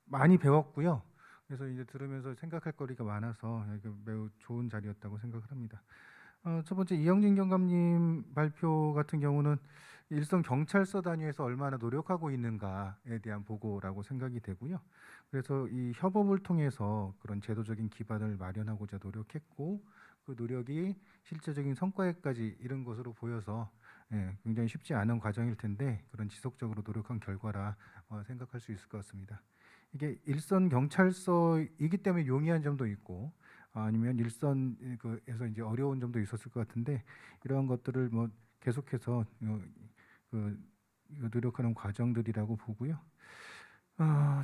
많이 배웠고요. 그래서 이제 들으면서 생각할 거리가 많아서 매우 좋은 자리였다고 생각을 합니다. 첫 번째 이영진 경감님 발표 같은 경우는 일선 경찰서 단위에서 얼마나 노력하고 있는가에 대한 보고라고 생각이 되고요. 그래서 이 협업을 통해서 그런 제도적인 기반을 마련하고자 노력했고 그 노력이 실제적인 성과에까지 이른 것으로 보여서 굉장히 쉽지 않은 과정일 텐데 그런 지속적으로 노력한 결과라 생각할 수 있을 것 같습니다. 이게 일선 경찰서이기 때문에 용이한 점도 있고 아니면 일선에서 이제 어려운 점도 있었을 것 같은데 이러한 것들을 뭐 계속해서 노력하는 과정들이라고 보고요.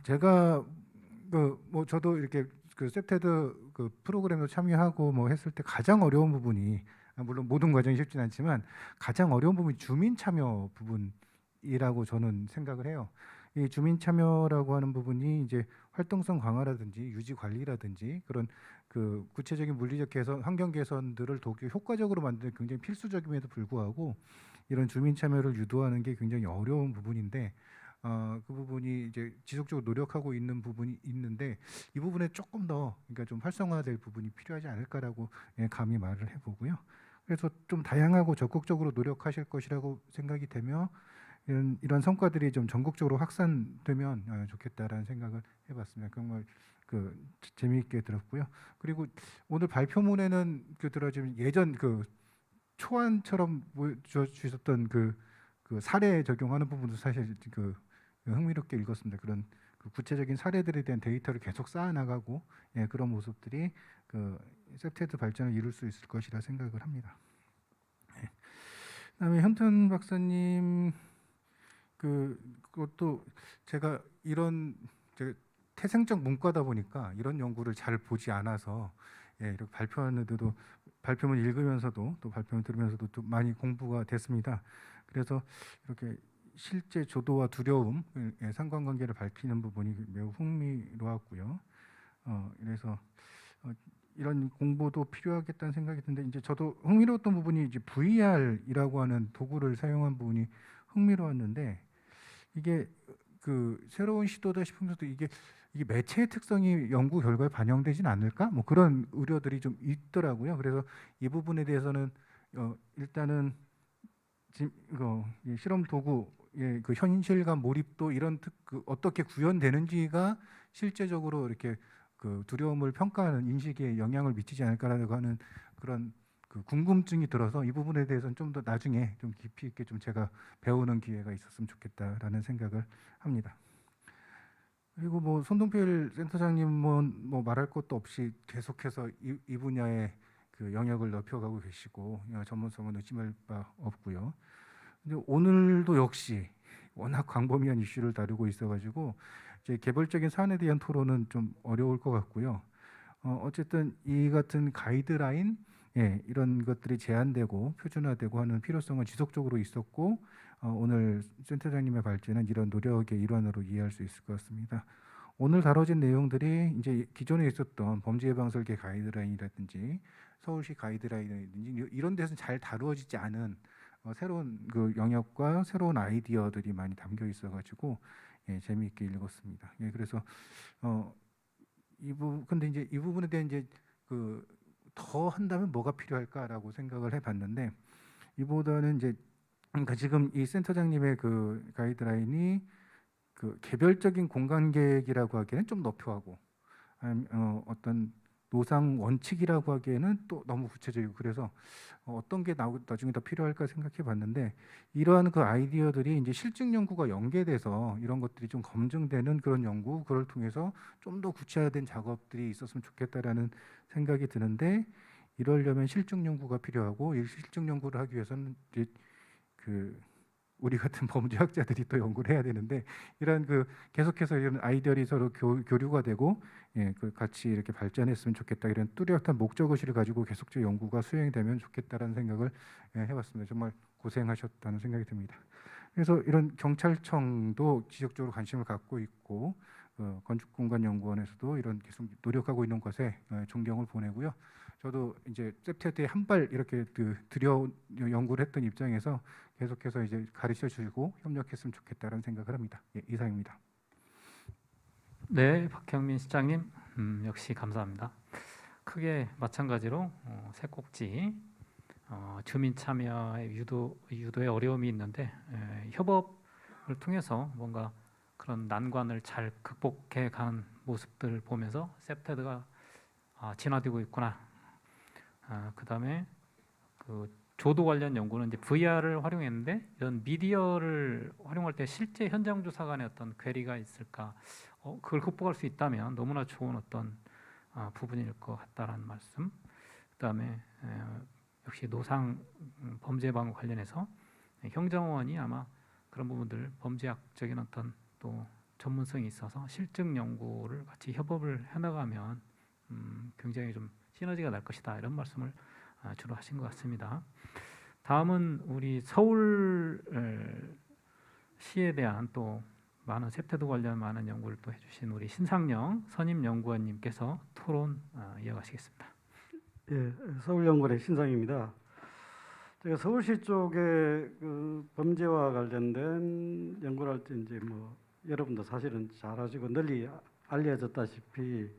제가 저도 이렇게 셉테드 프로그램에 참여하고 뭐 했을 때 가장 어려운 부분이 물론 모든 과정이 쉽진 않지만 가장 어려운 부분이 주민 참여 부분이라고 저는 생각을 해요. 이 주민 참여라고 하는 부분이 이제 활동성 강화라든지 유지 관리라든지 그런 구체적인 물리적 개선, 환경 개선들을 더 효과적으로 만드는 굉장히 필수적임에도 불구하고 이런 주민 참여를 유도하는 게 굉장히 어려운 부분인데 그 부분이 이제 지속적으로 노력하고 있는 부분이 있는데 이 부분에 조금 더 그러니까 좀 활성화될 부분이 필요하지 않을까라고 감히 말을 해보고요. 그래서 좀 다양하고 적극적으로 노력하실 것이라고 생각이 되며 이런 성과들이 좀 전국적으로 확산되면 좋겠다라는 생각을 해봤습니다. 정말 재미있게 들었고요. 그리고 오늘 발표문에는 들어지면 예전 초안처럼 보여주셨던 그 사례 적용하는 부분도 사실 흥미롭게 읽었습니다. 그런 구체적인 사례들에 대한 데이터를 계속 쌓아나가고 그런 모습들이 셉테드 발전을 이룰 수 있을 것이라 생각을 합니다. 그다음에 현튼 박사님 그것도 제가 태생적 문과다 보니까 이런 연구를 잘 보지 않아서 이렇게 발표하는데도 발표문 읽으면서도 또 발표문 들으면서도 또 많이 공부가 됐습니다. 그래서 이렇게 실제 조도와 두려움, 상관관계를 밝히는 부분이 매우 흥미로웠고요. 그래서 이런 공부도 필요하겠다는 생각이 드는데 이제 저도 흥미로웠던 부분이 이제 VR이라고 하는 도구를 사용한 부분이 흥미로웠는데 이게 새로운 시도다 싶으면서도 이게 매체의 특성이 연구 결과에 반영되진 않을까? 뭐 그런 우려들이 좀 있더라고요. 그래서 이 부분에 대해서는 일단은 실험 도구의 현실감 몰입도 이런 어떻게 구현되는지가 실제적으로 이렇게 두려움을 평가하는 인식에 영향을 미치지 않을까라고 하는 그런 궁금증이 들어서 이 부분에 대해서는 좀 더 나중에 좀 깊이 있게 좀 제가 배우는 기회가 있었으면 좋겠다라는 생각을 합니다. 그리고 뭐 손동필 센터장님은 뭐 말할 것도 없이 계속해서 이 분야의 영역을 넓혀가고 계시고 전문성은 의심할 바 없고요. 근데 오늘도 역시 워낙 광범위한 이슈를 다루고 있어가지고 이제 개별적인 사안에 대한 토론은 좀 어려울 것 같고요. 어쨌든 이 같은 가이드라인 이런 것들이 제한되고 표준화되고 하는 필요성은 지속적으로 있었고 오늘 센터장님의 발제는 이런 노력의 일환으로 이해할 수 있을 것 같습니다. 오늘 다뤄진 내용들이 이제 기존에 있었던 범죄 예방 설계 가이드라인이라든지 서울시 가이드라인이라든지 이런 데서는 잘 다루어지지 않은 새로운 영역과 새로운 아이디어들이 많이 담겨 있어가지고 재미있게 읽었습니다. 그래서 근데 이제 이 부분에 대한 이제 더 한다면 뭐가 필요할까라고 생각을 해봤는데 이보다는 이제 그러니까 지금 이 센터장님의 가이드라인이 개별적인 공간 계획이라고 하기에는 좀 너표하고 어떤 노상 원칙이라고 하기에는 또 너무 구체적이고 그래서 어떤 게 나중에 더 필요할까 생각해 봤는데 이러한 그 아이디어들이 이제 실증 연구가 연계돼서 이런 것들이 좀 검증되는 그런 연구 그걸 통해서 좀 더 구체화된 작업들이 있었으면 좋겠다라는 생각이 드는데 이러려면 실증 연구가 필요하고 이 실증 연구를 하기 위해서는 이제 그 우리 같은 범죄학자들이 또 연구를 해야 되는데 이런 그 계속해서 이런 아이디어들이 서로 교류가 되고 예, 그 같이 이렇게 발전했으면 좋겠다 이런 뚜렷한 목적 의식을 가지고 계속적 연구가 수행이 되면 좋겠다라는 생각을 해봤습니다. 정말 고생하셨다는 생각이 듭니다. 그래서 이런 경찰청도 지속적으로 관심을 갖고 있고 건축공간연구원에서도 이런 계속 노력하고 있는 것에 존경을 보내고요. 저도 이제 셉테드에 한 발 이렇게 들여 연구를 했던 입장에서 계속해서 이제 가르쳐 주시고 협력했으면 좋겠다라는 생각을 합니다. 예, 이상입니다. 네, 박형민 시장님 역시 감사합니다. 크게 마찬가지로 세 꼭지 주민 참여의 유도에 어려움이 있는데 협업을 통해서 뭔가 그런 난관을 잘 극복해 가는 모습들을 보면서 셉테드가 진화되고 있구나. 그다음에 그 조도 관련 연구는 이제 VR을 활용했는데 이런 미디어를 활용할 때 실제 현장 조사 간의 어떤 괴리가 있을까? 그걸 극복할 수 있다면 너무나 좋은 어떤 부분일 것 같다라는 말씀. 그다음에 역시 노상 범죄 방어 관련해서 행정원이 아마 그런 부분들 범죄학적인 어떤 또 전문성이 있어서 실증 연구를 같이 협업을 해나가면 굉장히 좀 시너지가 날 것이다 이런 말씀을 주로 하신 것 같습니다. 다음은 우리 서울 시에 대한 또 많은 셉테드 관련 많은 연구를 또 해주신 우리 신상영 선임연구원님께서 토론 이어가시겠습니다. 예, 서울연구원의 신상입니다. 제가 서울시 쪽에 그 범죄와 관련된 연구를 할 때 이제 뭐 여러분도 사실은 잘 아시고 널리 알려졌다시피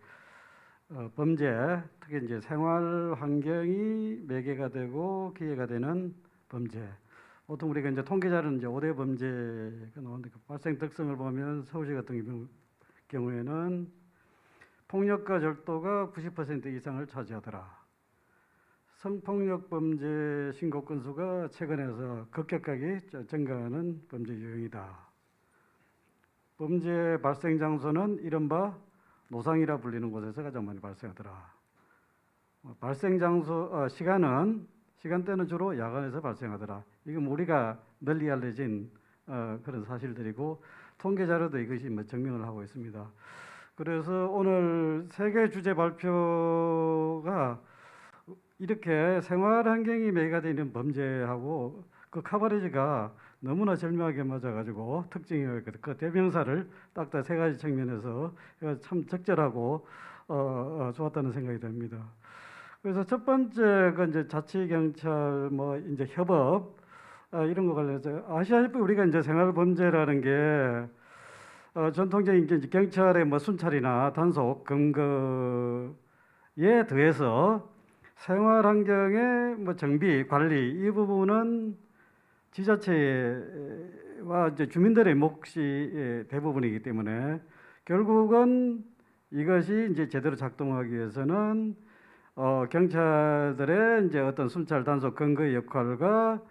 범죄, 특히 이제 생활 환경이 매개가 되고 기회가 되는 범죄. 보통 우리가 이제 통계자료는 이제 5대 범죄가 나오는데 그 발생 특성을 보면 서울시 같은 경우에는 폭력과 절도가 90% 이상을 차지하더라. 성폭력 범죄 신고 건수가 최근에서 급격하게 증가하는 범죄 유형이다. 범죄 발생 장소는 이른바 노상이라 불리는 곳에서 가장 많이 발생하더라. 발생 장소 시간대는 주로 야간에서 발생하더라. 이건 우리가 널리 알려진 그런 사실들이고 통계 자료도 이것이 뭐 증명을 하고 있습니다. 그래서 오늘 세 개 주제 발표가 이렇게 생활 환경이 매개가 되는 범죄하고 그 커버리지가 너무나 절묘하게 맞아가지고 특징이 그 대명사를 딱 다 세 가지 측면에서 참 적절하고 좋았다는 생각이 듭니다. 그래서 첫 번째 그 이제 자치 경찰 뭐 이제 협업 이런 거 관련해서 아시다시피 우리가 이제 생활 범죄라는 게 전통적인 이제 경찰의 뭐 순찰이나 단속 검거에 더해서 생활 환경의 뭐 정비 관리 이 부분은 지자체와 이제 주민들의 몫이 대부분이기 때문에 결국은 이것이 이제 제대로 작동하기 위해서는 경찰들의 이제 어떤 순찰 단속 검거의 역할과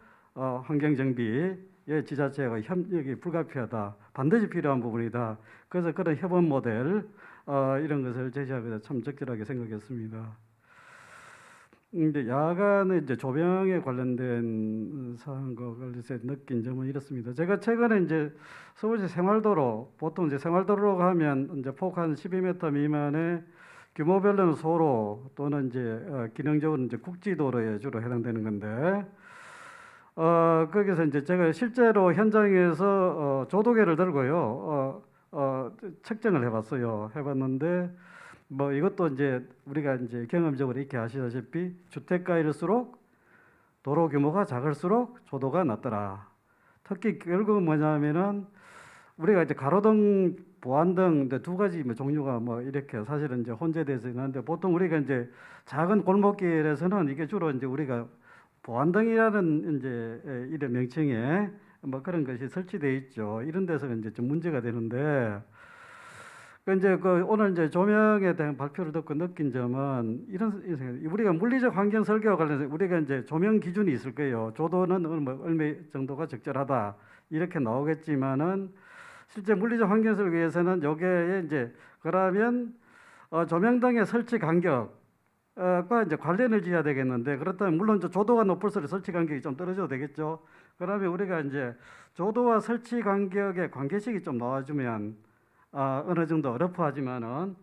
환경 정비에 지자체가 협력이 불가피하다, 반드시 필요한 부분이다. 그래서 그런 협업 모델 이런 것을 제시하기가 참 적절하게 생각했습니다. 근데 야간에 이제 조명에 관련된 사항과 관련해서 느낀 점은 이렇습니다. 제가 최근에 이제 서울시 생활도로 보통 이제 생활도로라고 하면 이제 폭 한 12m 미만의 규모별로는 소로 또는 이제 기능적으로 이제 국지도로에 주로 해당되는 건데 거기서 이제 제가 실제로 현장에서 조도계를 들고요 측정을 해봤어요. 해봤는데 뭐 이것도 이제 우리가 이제 경험적으로 이렇게 아시다시피 주택가일수록 도로 규모가 작을수록 조도가 낮더라. 특히 결국은 뭐냐면은 우리가 이제 가로등, 보안등 두 가지 뭐 종류가 뭐 이렇게 사실은 이제 혼재돼서 있는데 보통 우리가 이제 작은 골목길에서는 이게 주로 이제 우리가 보안등이라는 이제 이런 명칭에 뭐 그런 것이 설치돼 있죠. 이런 데서 이제 좀 문제가 되는데. 이제 오늘 이제 조명에 대한 발표를 듣고 느낀 점은 이런 생각. 우리가 물리적 환경 설계와 관련해서 우리가 이제 조명 기준이 있을 거예요. 조도는 얼마 정도가 적절하다 이렇게 나오겠지만은 실제 물리적 환경 설계에서는 여기에 이제 그러면 조명등의 설치 간격과 이제 관련을 지어야 되겠는데 그렇다면 물론 조도가 높을수록 설치 간격이 좀 떨어져도 되겠죠. 그러면 우리가 이제 조도와 설치 간격의 관계식이 좀 나와주면 어느 정도 러프하지만은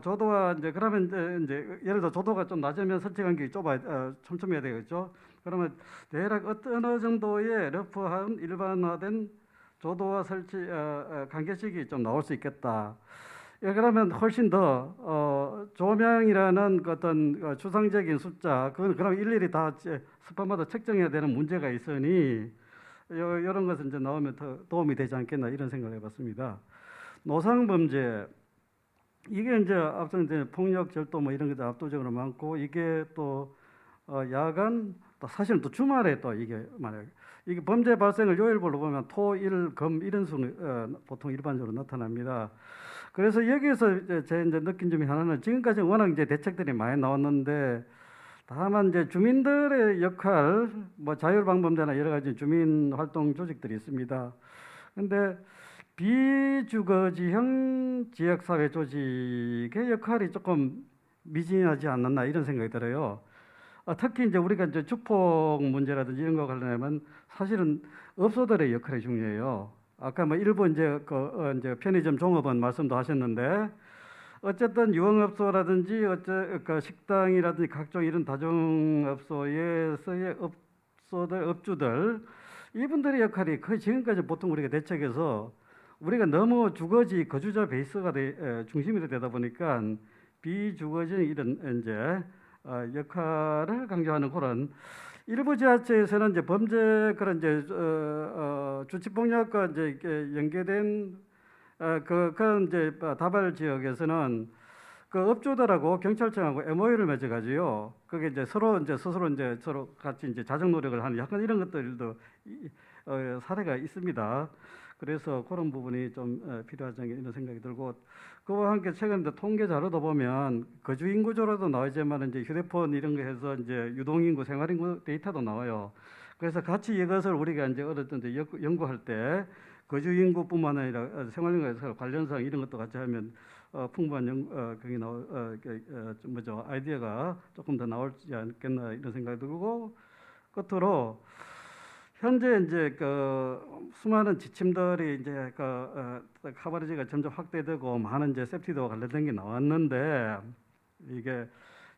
조도가 이제 그러면 이제 예를 들어 조도가 좀 낮으면 설치 간격이 촘촘해야 되겠죠. 그러면 대략 어느 정도의 러프한 일반화된 조도와 설치 관계식이 좀 나올 수 있겠다. 예, 그러면 훨씬 더 조명이라는 어떤 추상적인 숫자 그건 그럼 일일이 다 스팟마다 측정해야 되는 문제가 있으니 이런 것은 이제 나오면 더 도움이 되지 않겠나 이런 생각을 해봤습니다. 노상 범죄 이게 이제 앞서 이제 폭력 절도 뭐 이런 게 압도적으로 많고 이게 또 야간 또 사실은 또 주말에 또 이게 만약 이게 범죄 발생을 요일별로 보면 토, 일, 금 이런 수는 보통 일반적으로 나타납니다. 그래서 여기서 제 이제 느낀 점이 하나는 지금까지 워낙 이제 대책들이 많이 나왔는데 다만 이제 주민들의 역할 뭐 자율방범대나 여러 가지 주민 활동 조직들이 있습니다. 근데 비주거지형 지역사회 조직의 역할이 조금 미진하지 않았나 이런 생각이 들어요. 특히 이제 우리가 이제 축폭 문제라든지 이런 거 관련하면 사실은 업소들의 역할이 중요해요. 아까 뭐 일부 이제 이제 편의점 종업원 말씀도 하셨는데 어쨌든 유흥업소라든지 식당이라든지 각종 이런 다중업소에서의 업주들 이분들의 역할이 거의 지금까지 보통 우리가 대책에서 우리가 너무 주거지 거주자 베이스가 중심이 되다 보니까 비주거지 이런 이제 역할을 강조하는 그런 일부 지자체에서는 이제 범죄 그런 이제 주치폭력과 이제 연계된 그런 이제 다발 지역에서는 그 업주들하고 경찰청하고 MOU를 맺어가지고요. 그게 이제 서로 이제 스스로 이제 서로 같이 이제 자정 노력을 하는 약간 이런 것들도 사례가 있습니다. 그래서 그런 부분이 좀 필요하지 않겠나 이런 생각이 들고 그와 함께 최근에 통계 자료도 보면 거주 인구조로도 나오지만 이제 휴대폰 이런 거 해서 이제 유동인구, 생활인구 데이터도 나와요. 그래서 같이 이것을 우리가 이제 어떤 데 연구할 때 거주 인구뿐만 아니라 생활인구에서 관련상 이런 것도 같이 하면 풍부한 거기 뭐죠 아이디어가 조금 더 나올지 않겠나 이런 생각이 들고 끝으로. 현재 이제 수많은 지침들이 이제 커버리지가 점점 확대되고 많은 이제 세프티도와 관련된 게 나왔는데 이게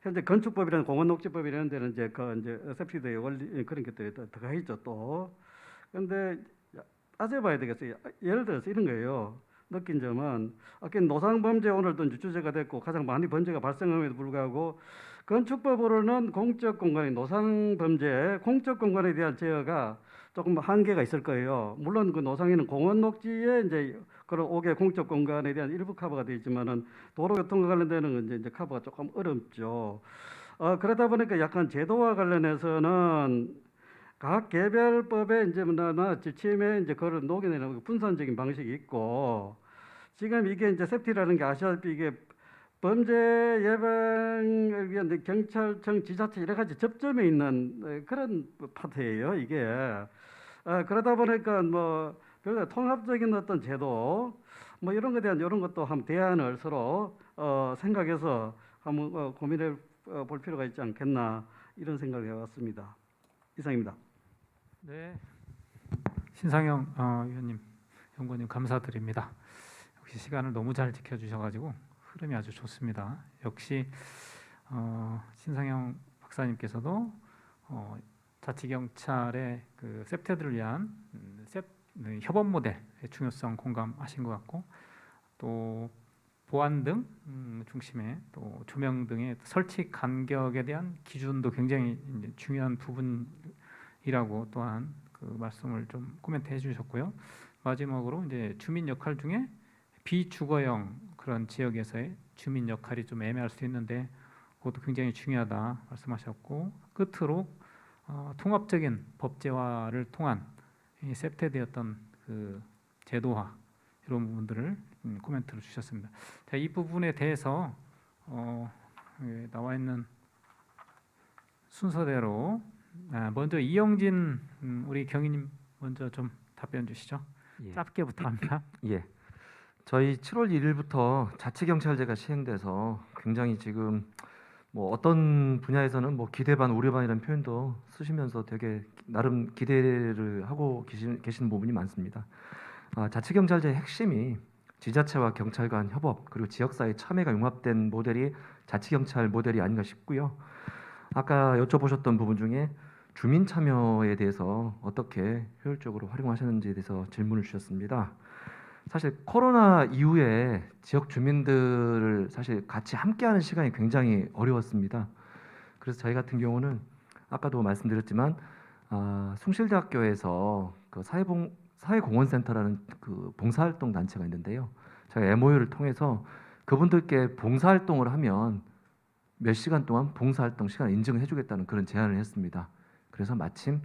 현재 건축법이라는 공원녹지법 이런 데는 이제 이제 세프티도의 원리 그런 것들이 들어가 있죠 또. 그런데 따져봐야 되겠어요. 예를 들어서 이런 거예요. 느낀 점은 아까 노상범죄 오늘도 이제 주제가 됐고 가장 많이 범죄가 발생함에도 불구하고 건축법으로는 공적 공간의 노상범죄 공적 공간에 대한 제어가 조금 한계가 있을 거예요. 물론 그 노상에는 공원 녹지에 이제 그런 5개 공적 공간에 대한 일부 커버가 되어 있지만은 도로교통과 관련되는 건 이제 커버가 조금 어렵죠. 그러다 보니까 약간 제도와 관련해서는 각 개별법에 이제 뭐나 지침에 이제 그걸 녹여내는 분산적인 방식이 있고 지금 이게 이제 세프티라는 게 아시다시피 이게 범죄 예방을 위한 경찰청, 지자체 여러 가지 접점에 있는 그런 파트예요. 이게 그러다 보니까 뭐 통합적인 어떤 제도 뭐 이런 것에 대한 이런 것도 한번 대안을 서로 생각해서 한번 고민해 볼 필요가 있지 않겠나 이런 생각을 해봤습니다. 이상입니다. 네, 신상영 위원님, 연구원님 감사드립니다. 역시 시간을 너무 잘 지켜주셔가지고 흐름이 아주 좋습니다. 역시 신상영 박사님께서도 자치경찰의 그 세프티를 위한 협업 모델의 중요성 공감하신 것 같고 또 보안 등 중심의 또 조명 등의 설치 간격에 대한 기준도 굉장히 이제 중요한 부분이라고 또한 그 말씀을 좀 코멘트해 주셨고요. 마지막으로 이제 주민 역할 중에 비주거형 그런 지역에서의 주민 역할이 좀 애매할 수 있는데 그것도 굉장히 중요하다 말씀하셨고 끝으로 통합적인 법제화를 통한 이 세프티되었던 그 제도화 이런 부분들을 코멘트를 주셨습니다. 자, 이 부분에 대해서 나와 있는 순서대로 먼저 이영진 우리 경위님 먼저 좀 답변 주시죠. 예. 짧게 부탁합니다. 예. 저희 7월 1일부터 자치경찰제가 시행돼서 굉장히 지금 뭐 어떤 분야에서는 뭐 기대 반 우려 반이라는 표현도 쓰시면서 되게 나름 기대를 하고 계시는 부분이 많습니다. 자치경찰제의 핵심이 지자체와 경찰 간 협업 그리고 지역사회 참여가 융합된 모델이 자치경찰 모델이 아닌가 싶고요. 아까 여쭤보셨던 부분 중에 주민 참여에 대해서 어떻게 효율적으로 활용하셨는지에 대해서 질문을 주셨습니다. 사실 코로나 이후에 지역 주민들을 사실 같이 함께하는 시간이 굉장히 어려웠습니다. 그래서 저희 같은 경우는 아까도 말씀드렸지만 숭실대학교에서 그 사회공헌센터라는 그 봉사활동 단체가 있는데요. 저희 MOU를 통해서 그분들께 봉사활동을 하면 몇 시간 동안 봉사활동 시간을 인증을 해주겠다는 그런 제안을 했습니다. 그래서 마침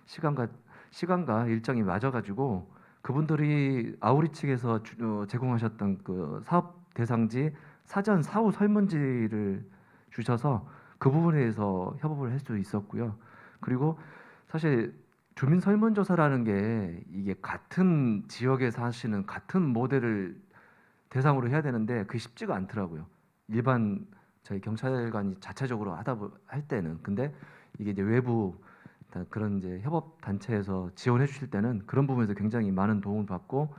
시간과 일정이 맞아가지고 그분들이 아우리 측에서 제공하셨던 그 사업 대상지 사전 사후 설문지를 주셔서 그 부분에 대해서 협업을 할 수 있었고요. 그리고 사실 주민 설문조사라는 게 이게 같은 지역에 사시는 같은 모델을 대상으로 해야 되는데 그게 쉽지가 않더라고요. 일반 저희 경찰관이 자체적으로 할 때는 근데 이게 이제 외부 그런 이제 협업 단체에서 지원해 주실 때는 그런 부분에서 굉장히 많은 도움을 받고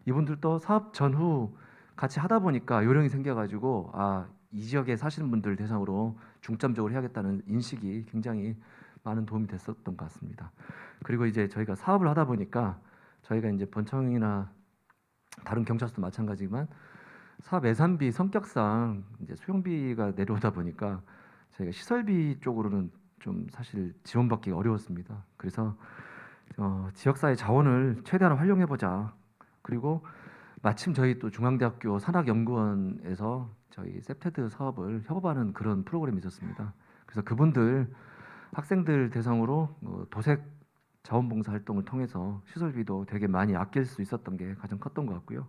이분들도 사업 전후 같이 하다 보니까 요령이 생겨가지고 이 지역에 사시는 분들 대상으로 중점적으로 해야겠다는 인식이 굉장히 많은 도움이 됐었던 것 같습니다. 그리고 이제 저희가 사업을 하다 보니까 저희가 이제 본청이나 다른 경찰서도 마찬가지지만 사업 예산비 성격상 이제 수용비가 내려오다 보니까 저희가 시설비 쪽으로는 좀 사실 지원받기가 어려웠습니다. 그래서 지역사회 자원을 최대한 활용해보자. 그리고 마침 저희 또 중앙대학교 산학연구원에서 저희 셉테드 사업을 협업하는 그런 프로그램이 있었습니다. 그래서 그분들 학생들 대상으로 도색 자원봉사 활동을 통해서 시설비도 되게 많이 아낄 수 있었던 게 가장 컸던 것 같고요.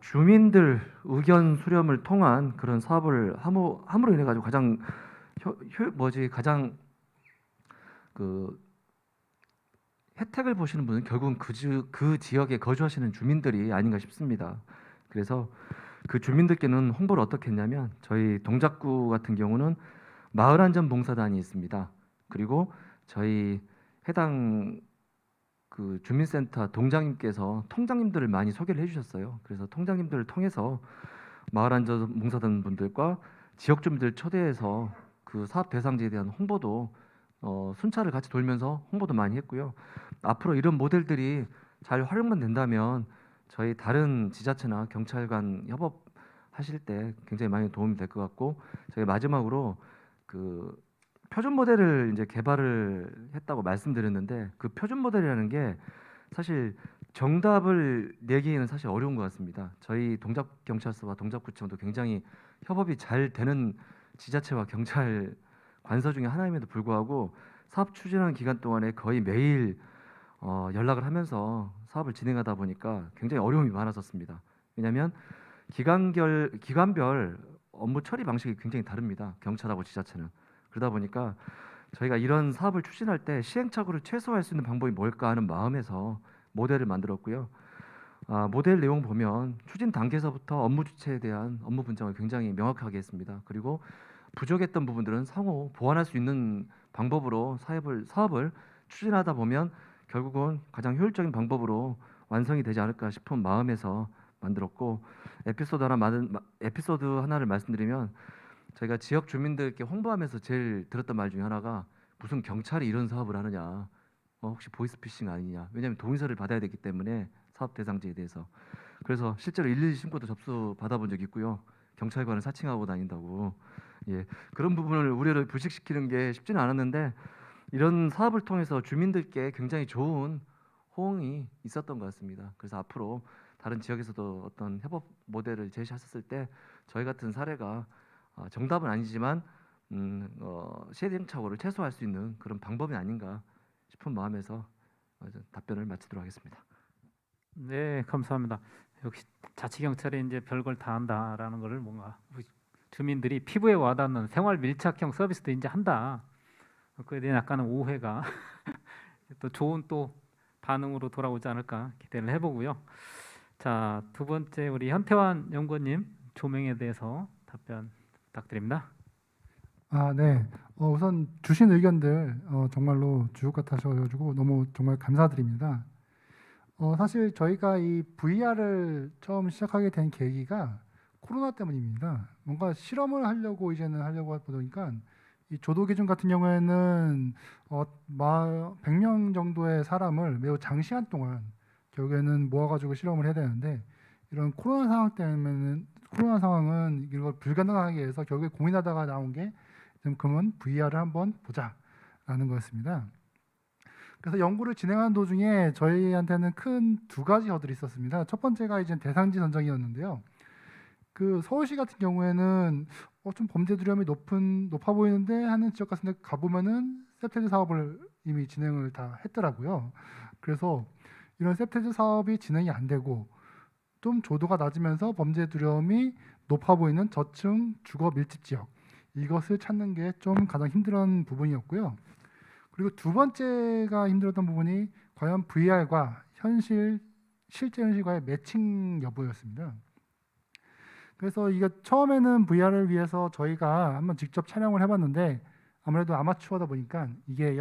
주민들 의견 수렴을 통한 그런 사업을 함으로 인해 가지고 가장 가장 그 혜택을 보시는 분은 결국은 그 지역에 거주하시는 주민들이 아닌가 싶습니다. 그래서 그 주민들께는 홍보를 어떻게 했냐면 저희 동작구 같은 경우는 마을안전봉사단이 있습니다. 그리고 저희 해당 그 주민센터 동장님께서 통장님들을 많이 소개를 해주셨어요. 그래서 통장님들을 통해서 마을안전봉사단 분들과 지역 주민들 초대해서 그 사업 대상지에 대한 홍보도 순찰을 같이 돌면서 홍보도 많이 했고요. 앞으로 이런 모델들이 잘 활용만 된다면 저희 다른 지자체나 경찰관 협업하실 때 굉장히 많이 도움이 될 것 같고 저희 마지막으로 그 표준 모델을 이제 개발을 했다고 말씀드렸는데 그 표준 모델이라는 게 사실 정답을 내기에는 사실 어려운 것 같습니다. 저희 동작경찰서와 동작구청도 굉장히 협업이 잘 되는 지자체와 경찰 관서 중에 하나임에도 불구하고 사업 추진하는 기간 동안에 거의 매일 연락을 하면서 사업을 진행하다 보니까 굉장히 어려움이 많았었습니다. 왜냐하면 기관별 업무 처리 방식이 굉장히 다릅니다. 경찰하고 지자체는. 그러다 보니까 저희가 이런 사업을 추진할 때 시행착오를 최소화할 수 있는 방법이 뭘까 하는 마음에서 모델을 만들었고요. 모델 내용 보면 추진 단계에서부터 업무 주체에 대한 업무 분장을 굉장히 명확하게 했습니다. 그리고 부족했던 부분들은 상호 보완할 수 있는 방법으로 사업을 추진하다 보면 결국은 가장 효율적인 방법으로 완성이 되지 않을까 싶은 마음에서 만들었고 에피소드 하나를 말씀드리면 저희가 지역 주민들께 홍보하면서 제일 들었던 말 중에 하나가 무슨 경찰이 이런 사업을 하느냐 혹시 보이스피싱 아니냐 왜냐하면 동의서를 받아야 되기 때문에 사업 대상지에 대해서 그래서 실제로 112 신고도 접수 받아본 적이 있고요. 경찰관을 사칭하고 다닌다고 그런 부분을 우려를 불식시키는 게 쉽지는 않았는데 이런 사업을 통해서 주민들께 굉장히 좋은 호응이 있었던 것 같습니다. 그래서 앞으로 다른 지역에서도 어떤 협업 모델을 제시하셨을 때 저희 같은 사례가 정답은 아니지만 시행착오를 최소화할 수 있는 그런 방법이 아닌가 싶은 마음에서 답변을 마치도록 하겠습니다. 네, 감사합니다. 역시 자치경찰이 이제 별걸 다 한다라는 거를 뭔가 우리 주민들이 피부에 와닿는 생활 밀착형 서비스도 이제 한다. 그에 대한 약간은 오해가 또 좋은 또 반응으로 돌아오지 않을까 기대를 해보고요. 자, 두 번째 우리 현태환 연구원님 조명에 대해서 답변 부탁드립니다. 네. 우선 주신 의견들 정말로 주옥 같으셔가지고 너무 정말 감사드립니다. 사실 저희가 이 VR을 처음 시작하게 된 계기가 코로나 때문입니다. 뭔가 실험을 하려고 하려고 보니까 이 조도 기준 같은 경우에는 100명 정도의 사람을 매우 장시간 동안 결국에는 모아가지고 실험을 해야 되는데 이런 코로나 상황은 이걸 불가능하게 해서 결국에 고민하다가 나온 게 그러면 VR을 한번 보자라는 거였습니다. 그래서 연구를 진행하는 도중에 저희한테는 큰 두 가지 허들이 있었습니다. 첫 번째가 이제 대상지 선정이었는데요. 그 서울시 같은 경우에는 좀 범죄 두려움이 높아 보이는데 하는 지역 같은 데 가보면은 셉테드 사업을 이미 진행을 다 했더라고요. 그래서 이런 셉테드 사업이 진행이 안 되고 좀 조도가 낮으면서 범죄 두려움이 높아 보이는 저층 주거 밀집 지역, 이것을 찾는 게 좀 가장 힘들었던 부분이었고요. 그리고 두 번째가 힘들었던 부분이 과연 VR과 실제 현실과의 매칭 여부였습니다. 그래서 이게 처음에는 VR을 위해서 저희가 한번 직접 촬영을 해봤는데 아무래도 아마추어다 보니까 이게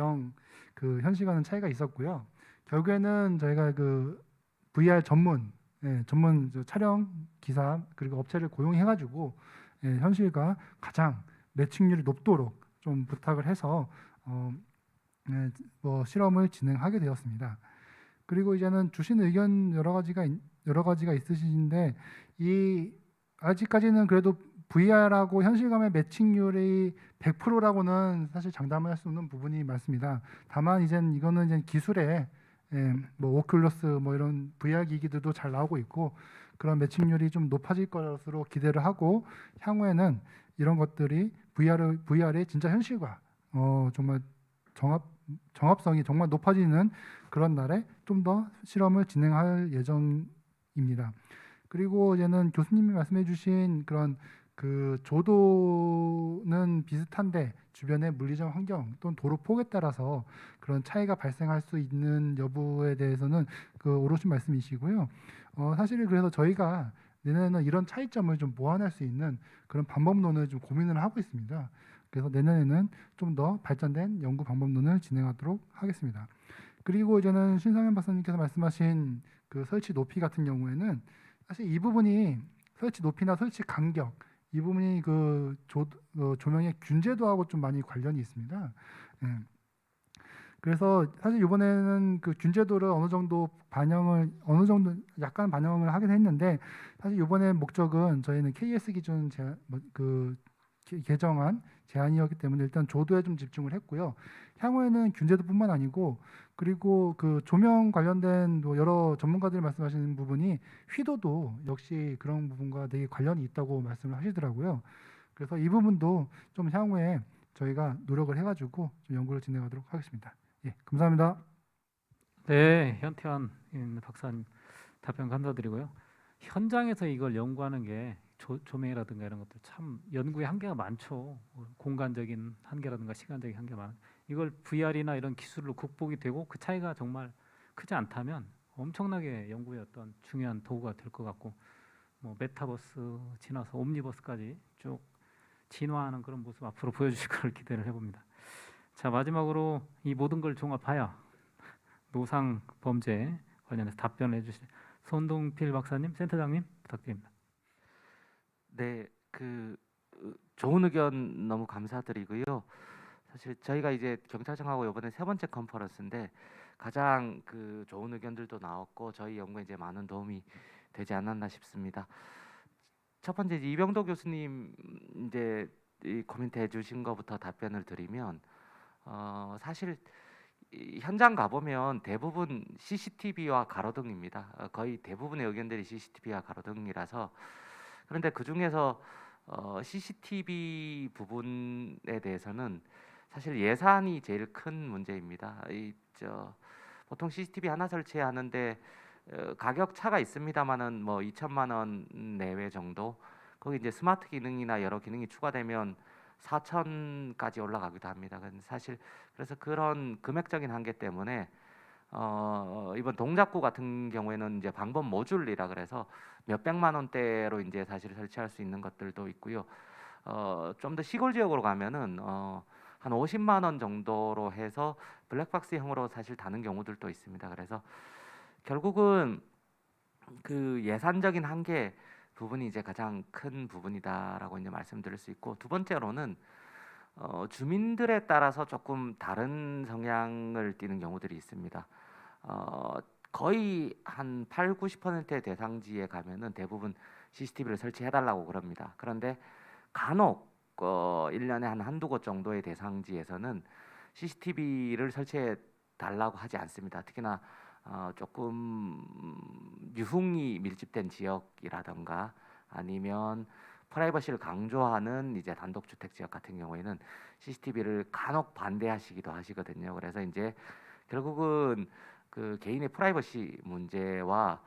그 현실과는 차이가 있었고요. 결국에는 저희가 그 VR 전문 촬영 기사 그리고 업체를 고용해가지고 현실과 가장 매칭률이 높도록 좀 부탁을 해서 실험을 진행하게 되었습니다. 그리고 이제는 주신 의견 여러 가지가 있으신데 아직까지는 그래도 VR하고 현실감의 매칭률이 100%라고는 사실 장담할 수 없는 부분이 많습니다. 다만 이거는 이제 기술에 오큘러스 이런 VR 기기들도 잘 나오고 있고 그런 매칭률이 좀 높아질 것으로 기대를 하고 향후에는 이런 것들이 VR의 진짜 현실과 정말 정합성이 정말 높아지는 그런 날에 좀 더 실험을 진행할 예정입니다. 그리고 이제는 교수님이 말씀해주신 그런 그 조도는 비슷한데 주변의 물리적 환경 또는 도로 폭에 따라서 그런 차이가 발생할 수 있는 여부에 대해서는 오롯이 말씀이시고요. 사실 그래서 저희가 내년에는 이런 차이점을 좀 보완할 수 있는 그런 방법론을 좀 고민을 하고 있습니다. 그래서 내년에는 좀 더 발전된 연구 방법론을 진행하도록 하겠습니다. 그리고 이제는 신성현 박사님께서 말씀하신 그 설치 높이 같은 경우에는 사실 이 부분이 설치 높이나 설치 간격 이 부분이 그 조명의 균제도하고 좀 많이 관련이 있습니다. 그래서 사실 이번에는 그 균제도를 어느 정도 약간 반영을 하긴 했는데 사실 이번에 목적은 저희는 KS 기준 개정안 제안이었기 때문에 일단 조도에 좀 집중을 했고요. 향후에는 균제도뿐만 아니고 그리고 그 조명 관련된 여러 전문가들이 말씀하시는 부분이 휘도도 역시 그런 부분과 되게 관련이 있다고 말씀을 하시더라고요. 그래서 이 부분도 좀 향후에 저희가 노력을 해가지고 좀 연구를 진행하도록 하겠습니다. 예, 감사합니다. 네, 현태환 박사님 답변 감사드리고요. 현장에서 이걸 연구하는 게 조명이라든가 이런 것들 참 연구의 한계가 많죠. 공간적인 한계라든가 시간적인 한계가 많아요. 이걸 VR이나 이런 기술로 극복이 되고 그 차이가 정말 크지 않다면 엄청나게 연구의 어떤 중요한 도구가 될 것 같고 메타버스 지나서 옴니버스까지 쭉 진화하는 그런 모습 앞으로 보여주실 걸 기대를 해봅니다. 자, 마지막으로 이 모든 걸 종합하여 노상 범죄 관련해서 답변을 해주실 손동필 박사님, 센터장님 부탁드립니다. 네, 좋은 의견 너무 감사드리고요. 사실 저희가 이제 경찰청하고 이번에 세 번째 컨퍼런스인데 가장 좋은 의견들도 나왔고 저희 연구에 이제 많은 도움이 되지 않았나 싶습니다. 첫 번째 이병도 교수님 이제 코멘트 해주신 것부터 답변을 드리면 사실 현장 가보면 대부분 CCTV와 가로등입니다. 거의 대부분의 의견들이 CCTV와 가로등이라서 그런데 그 중에서 CCTV 부분에 대해서는 사실 예산이 제일 큰 문제입니다. 보통 CCTV 하나 설치하는데 가격 차가 있습니다만은 뭐 2천만 원 내외 정도. 거기 이제 스마트 기능이나 여러 기능이 추가되면 4천까지 올라가기도 합니다. 근데 사실 그래서 그런 금액적인 한계 때문에 이번 동작구 같은 경우에는 이제 방범 모듈이라 그래서 몇 백만 원대로 이제 사실 설치할 수 있는 것들도 있고요. 좀 더 시골 지역으로 가면은 한 50만 원 정도로 해서 블랙박스형으로 사실 다는 경우들도 있습니다. 그래서 결국은 그 예산적인 한계 부분이 이제 가장 큰 부분이다라고 이제 말씀드릴 수 있고, 두 번째로는 주민들에 따라서 조금 다른 성향을 띠는 경우들이 있습니다. 거의 한 8, 90%의 대상지에 가면은 대부분 CCTV를 설치해달라고 그럽니다. 그런데 간혹 1년에 한두 곳 정도의 대상지에서는 CCTV를 설치해 달라고 하지 않습니다. 특히나 조금 유흥이 밀집된 지역이라던가 아니면 프라이버시를 강조하는 이제 단독주택 지역 같은 경우에는 CCTV를 간혹 반대하시기도 하시거든요. 그래서 이제 결국은 그 개인의 프라이버시 문제와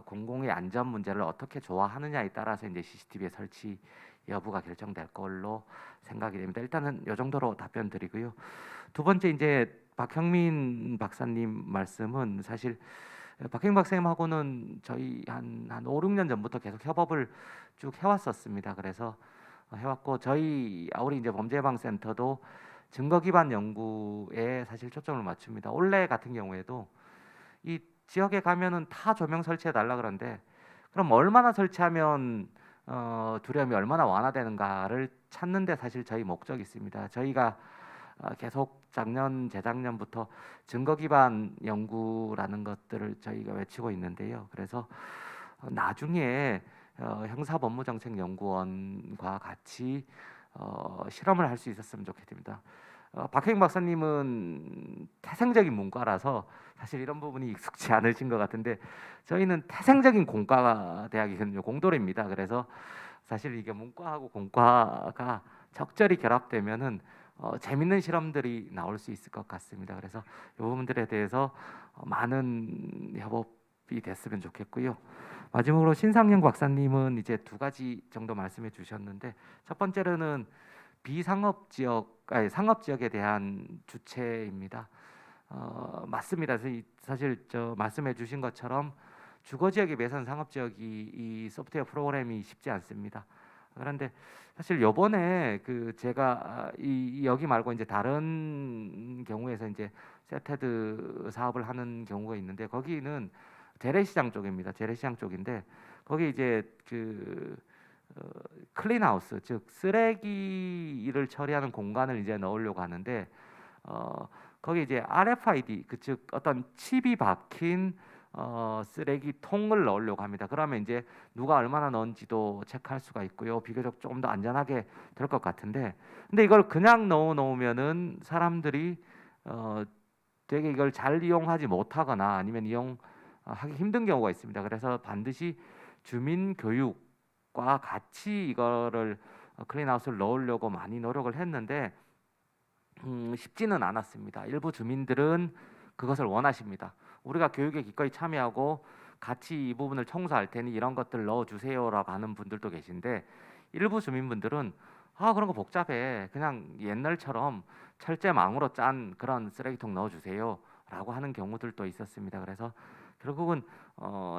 공공의 안전 문제를 어떻게 조화하느냐에 따라서 이제 CCTV의 설치 여부가 결정될 걸로 생각이 됩니다. 일단은 이 정도로 답변 드리고요. 두 번째 이제 박형민 박사님 말씀은 사실 박형민 박사님하고는 저희 한 5, 6년 전부터 계속 협업을 쭉 해왔었습니다. 그래서 해왔고 저희 아우리 이제 범죄예방센터도 증거 기반 연구에 사실 초점을 맞춥니다. 올해 같은 경우에도 이 지역에 가면은 타 조명 설치해 달라 그러는데 그럼 얼마나 설치하면 두려움이 얼마나 완화되는가를 찾는 데 사실 저희 목적이 있습니다. 저희가 계속 작년, 재작년부터 증거 기반 연구라는 것들을 저희가 외치고 있는데요. 그래서 나중에 형사법무정책연구원과 같이 실험을 할 수 있었으면 좋겠습니다. 박혜경 박사님은 태생적인 문과라서 사실 이런 부분이 익숙지 않으신 것 같은데 저희는 태생적인 공과 대학이거든요. 공돌입니다. 그래서 사실 이게 문과하고 공과가 적절히 결합되면은 재밌는 실험들이 나올 수 있을 것 같습니다. 그래서 이 부분들에 대해서 많은 협업이 됐으면 좋겠고요. 마지막으로 신상영 박사님은 이제 두 가지 정도 말씀해 주셨는데 첫 번째로는 비상업 지역, 아니 상업 지역에 대한 주체입니다. 맞습니다. 사실 저 말씀해 주신 것처럼 주거 지역에 비해서는 상업 지역이 이 소프트웨어 프로그램이 쉽지 않습니다. 그런데 사실 요번에 그 제가 여기 말고 이제 다른 경우에서 이제 세테드 사업을 하는 경우가 있는데 거기는 재래시장 쪽입니다. 재래시장 쪽인데 거기 이제 그 클린하우스 즉 쓰레기를 처리하는 공간을 이제 넣으려고 하는데 거기 이제 RFID 즉 어떤 칩이 박힌 쓰레기통을 넣으려고 합니다. 그러면 이제 누가 얼마나 넣은지도 체크할 수가 있고요. 비교적 조금 더 안전하게 될 것 같은데 근데 이걸 그냥 넣으면은 사람들이 되게 이걸 잘 이용하지 못하거나 아니면 이용하기 힘든 경우가 있습니다. 그래서 반드시 주민 교육과 같이 이거를 클린하우스를 넣으려고 많이 노력을 했는데 쉽지는 않았습니다. 일부 주민들은 그것을 원하십니다. 우리가 교육에 기꺼이 참여하고 같이 이 부분을 청소할 테니 이런 것들 넣어주세요라고 하는 분들도 계신데 일부 주민분들은 그런 거 복잡해. 그냥 옛날처럼 철제망으로 짠 그런 쓰레기통 넣어주세요라고 하는 경우들도 있었습니다. 그래서 결국은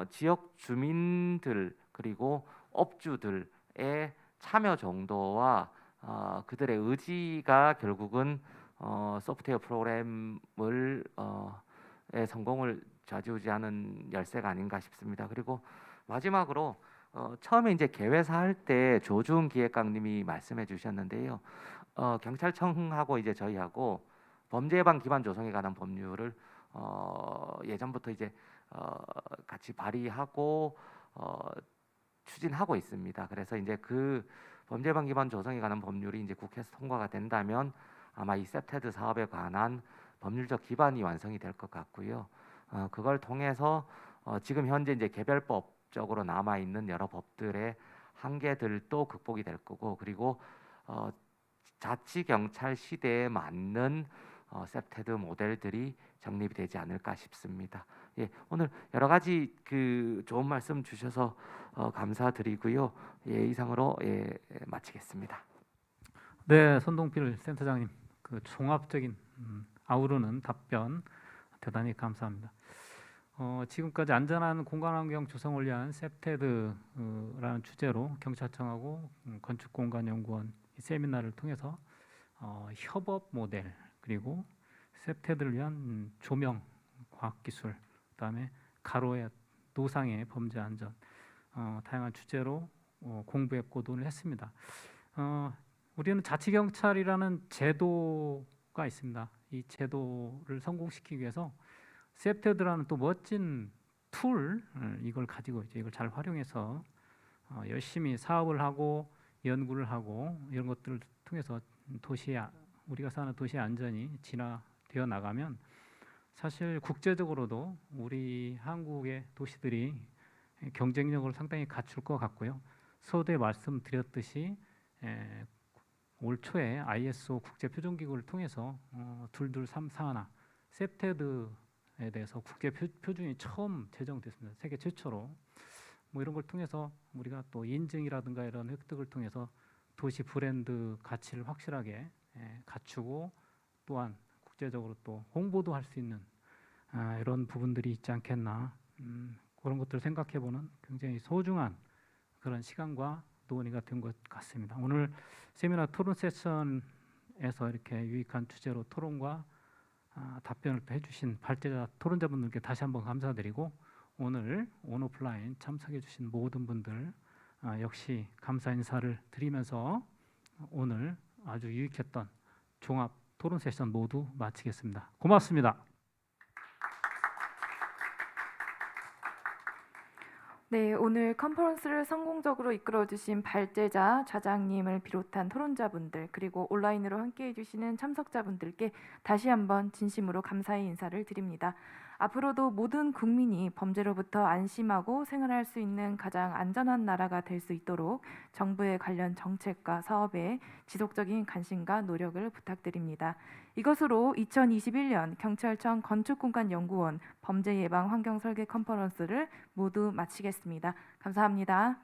지역 주민들 그리고 업주들의 참여 정도와 그들의 의지가 결국은 소프트웨어 프로그램을 의 성공을 좌지우지하는 열쇠가 아닌가 싶습니다. 그리고 마지막으로 처음에 이제 개회사 할 때 조준 기획관님이 말씀해 주셨는데요. 경찰청하고 이제 저희하고 범죄 예방 기반 조성에 관한 법률을 예전부터 이제 같이 발의하고 추진하고 있습니다. 그래서 이제 그 범죄 예방 기반 조성에 관한 법률이 이제 국회에서 통과가 된다면 아마 이 세테드 사업에 관한 법률적 기반이 완성이 될 것 같고요. 그걸 통해서 지금 현재 이제 개별법적으로 남아 있는 여러 법들의 한계들도 극복이 될 거고, 그리고 자치 경찰 시대에 맞는 셉테드 모델들이 정립이 되지 않을까 싶습니다. 예, 오늘 여러 가지 그 좋은 말씀 주셔서 감사드리고요. 예, 이상으로 마치겠습니다. 네, 손동필 센터장님 그 종합적인 아우르는 답변 대단히 감사합니다. 지금까지 안전한 공간환경 조성을 위한 셉테드라는 주제로 경찰청하고 건축공간연구원 세미나를 통해서 협업 모델 그리고 셉테드를 위한 조명 과학기술 그다음에 가로의 노상의 범죄 안전 다양한 주제로 공부했고 논의를 했습니다. 우리는 자치경찰이라는 제도가 있습니다. 이 제도를 성공시키기 위해서 셉테드라는 또 멋진 툴 이걸 가지고 이제 이걸 잘 활용해서 열심히 사업을 하고 연구를 하고 이런 것들을 통해서 우리가 사는 도시의 안전이 진화되어 나가면 사실 국제적으로도 우리 한국의 도시들이 경쟁력을 상당히 갖출 것 같고요. 서두에 말씀드렸듯이 올 초에 ISO 국제표준기구를 통해서 22341 셉테드에 대해서 국제표준이 처음 제정됐습니다. 세계 최초로. 뭐 이런 걸 통해서 우리가 또 인증이라든가 이런 획득을 통해서 도시 브랜드 가치를 확실하게 갖추고 또한 국제적으로 또 홍보도 할 수 있는 이런 부분들이 있지 않겠나 그런 것들을 생각해보는 굉장히 소중한 그런 시간과 논의가 된 것 같습니다. 오늘 세미나 토론 세션에서 이렇게 유익한 주제로 토론과 답변을 또 해주신 발제자 토론자분들께 다시 한번 감사드리고 오늘 온오프라인 참석해주신 모든 분들 역시 감사 인사를 드리면서 오늘 아주 유익했던 종합 토론 세션 모두 마치겠습니다. 고맙습니다. 네, 오늘 컨퍼런스를 성공적으로 이끌어주신 발제자, 좌장님을 비롯한 토론자분들 그리고 온라인으로 함께해 주시는 참석자분들께 다시 한번 진심으로 감사의 인사를 드립니다. 앞으로도 모든 국민이 범죄로부터 안심하고 생활할 수 있는 가장 안전한 나라가 될 수 있도록 정부의 관련 정책과 사업에 지속적인 관심과 노력을 부탁드립니다. 이것으로 2021년 경찰청 건축공간연구원 범죄예방 환경설계 컨퍼런스를 모두 마치겠습니다. 감사합니다.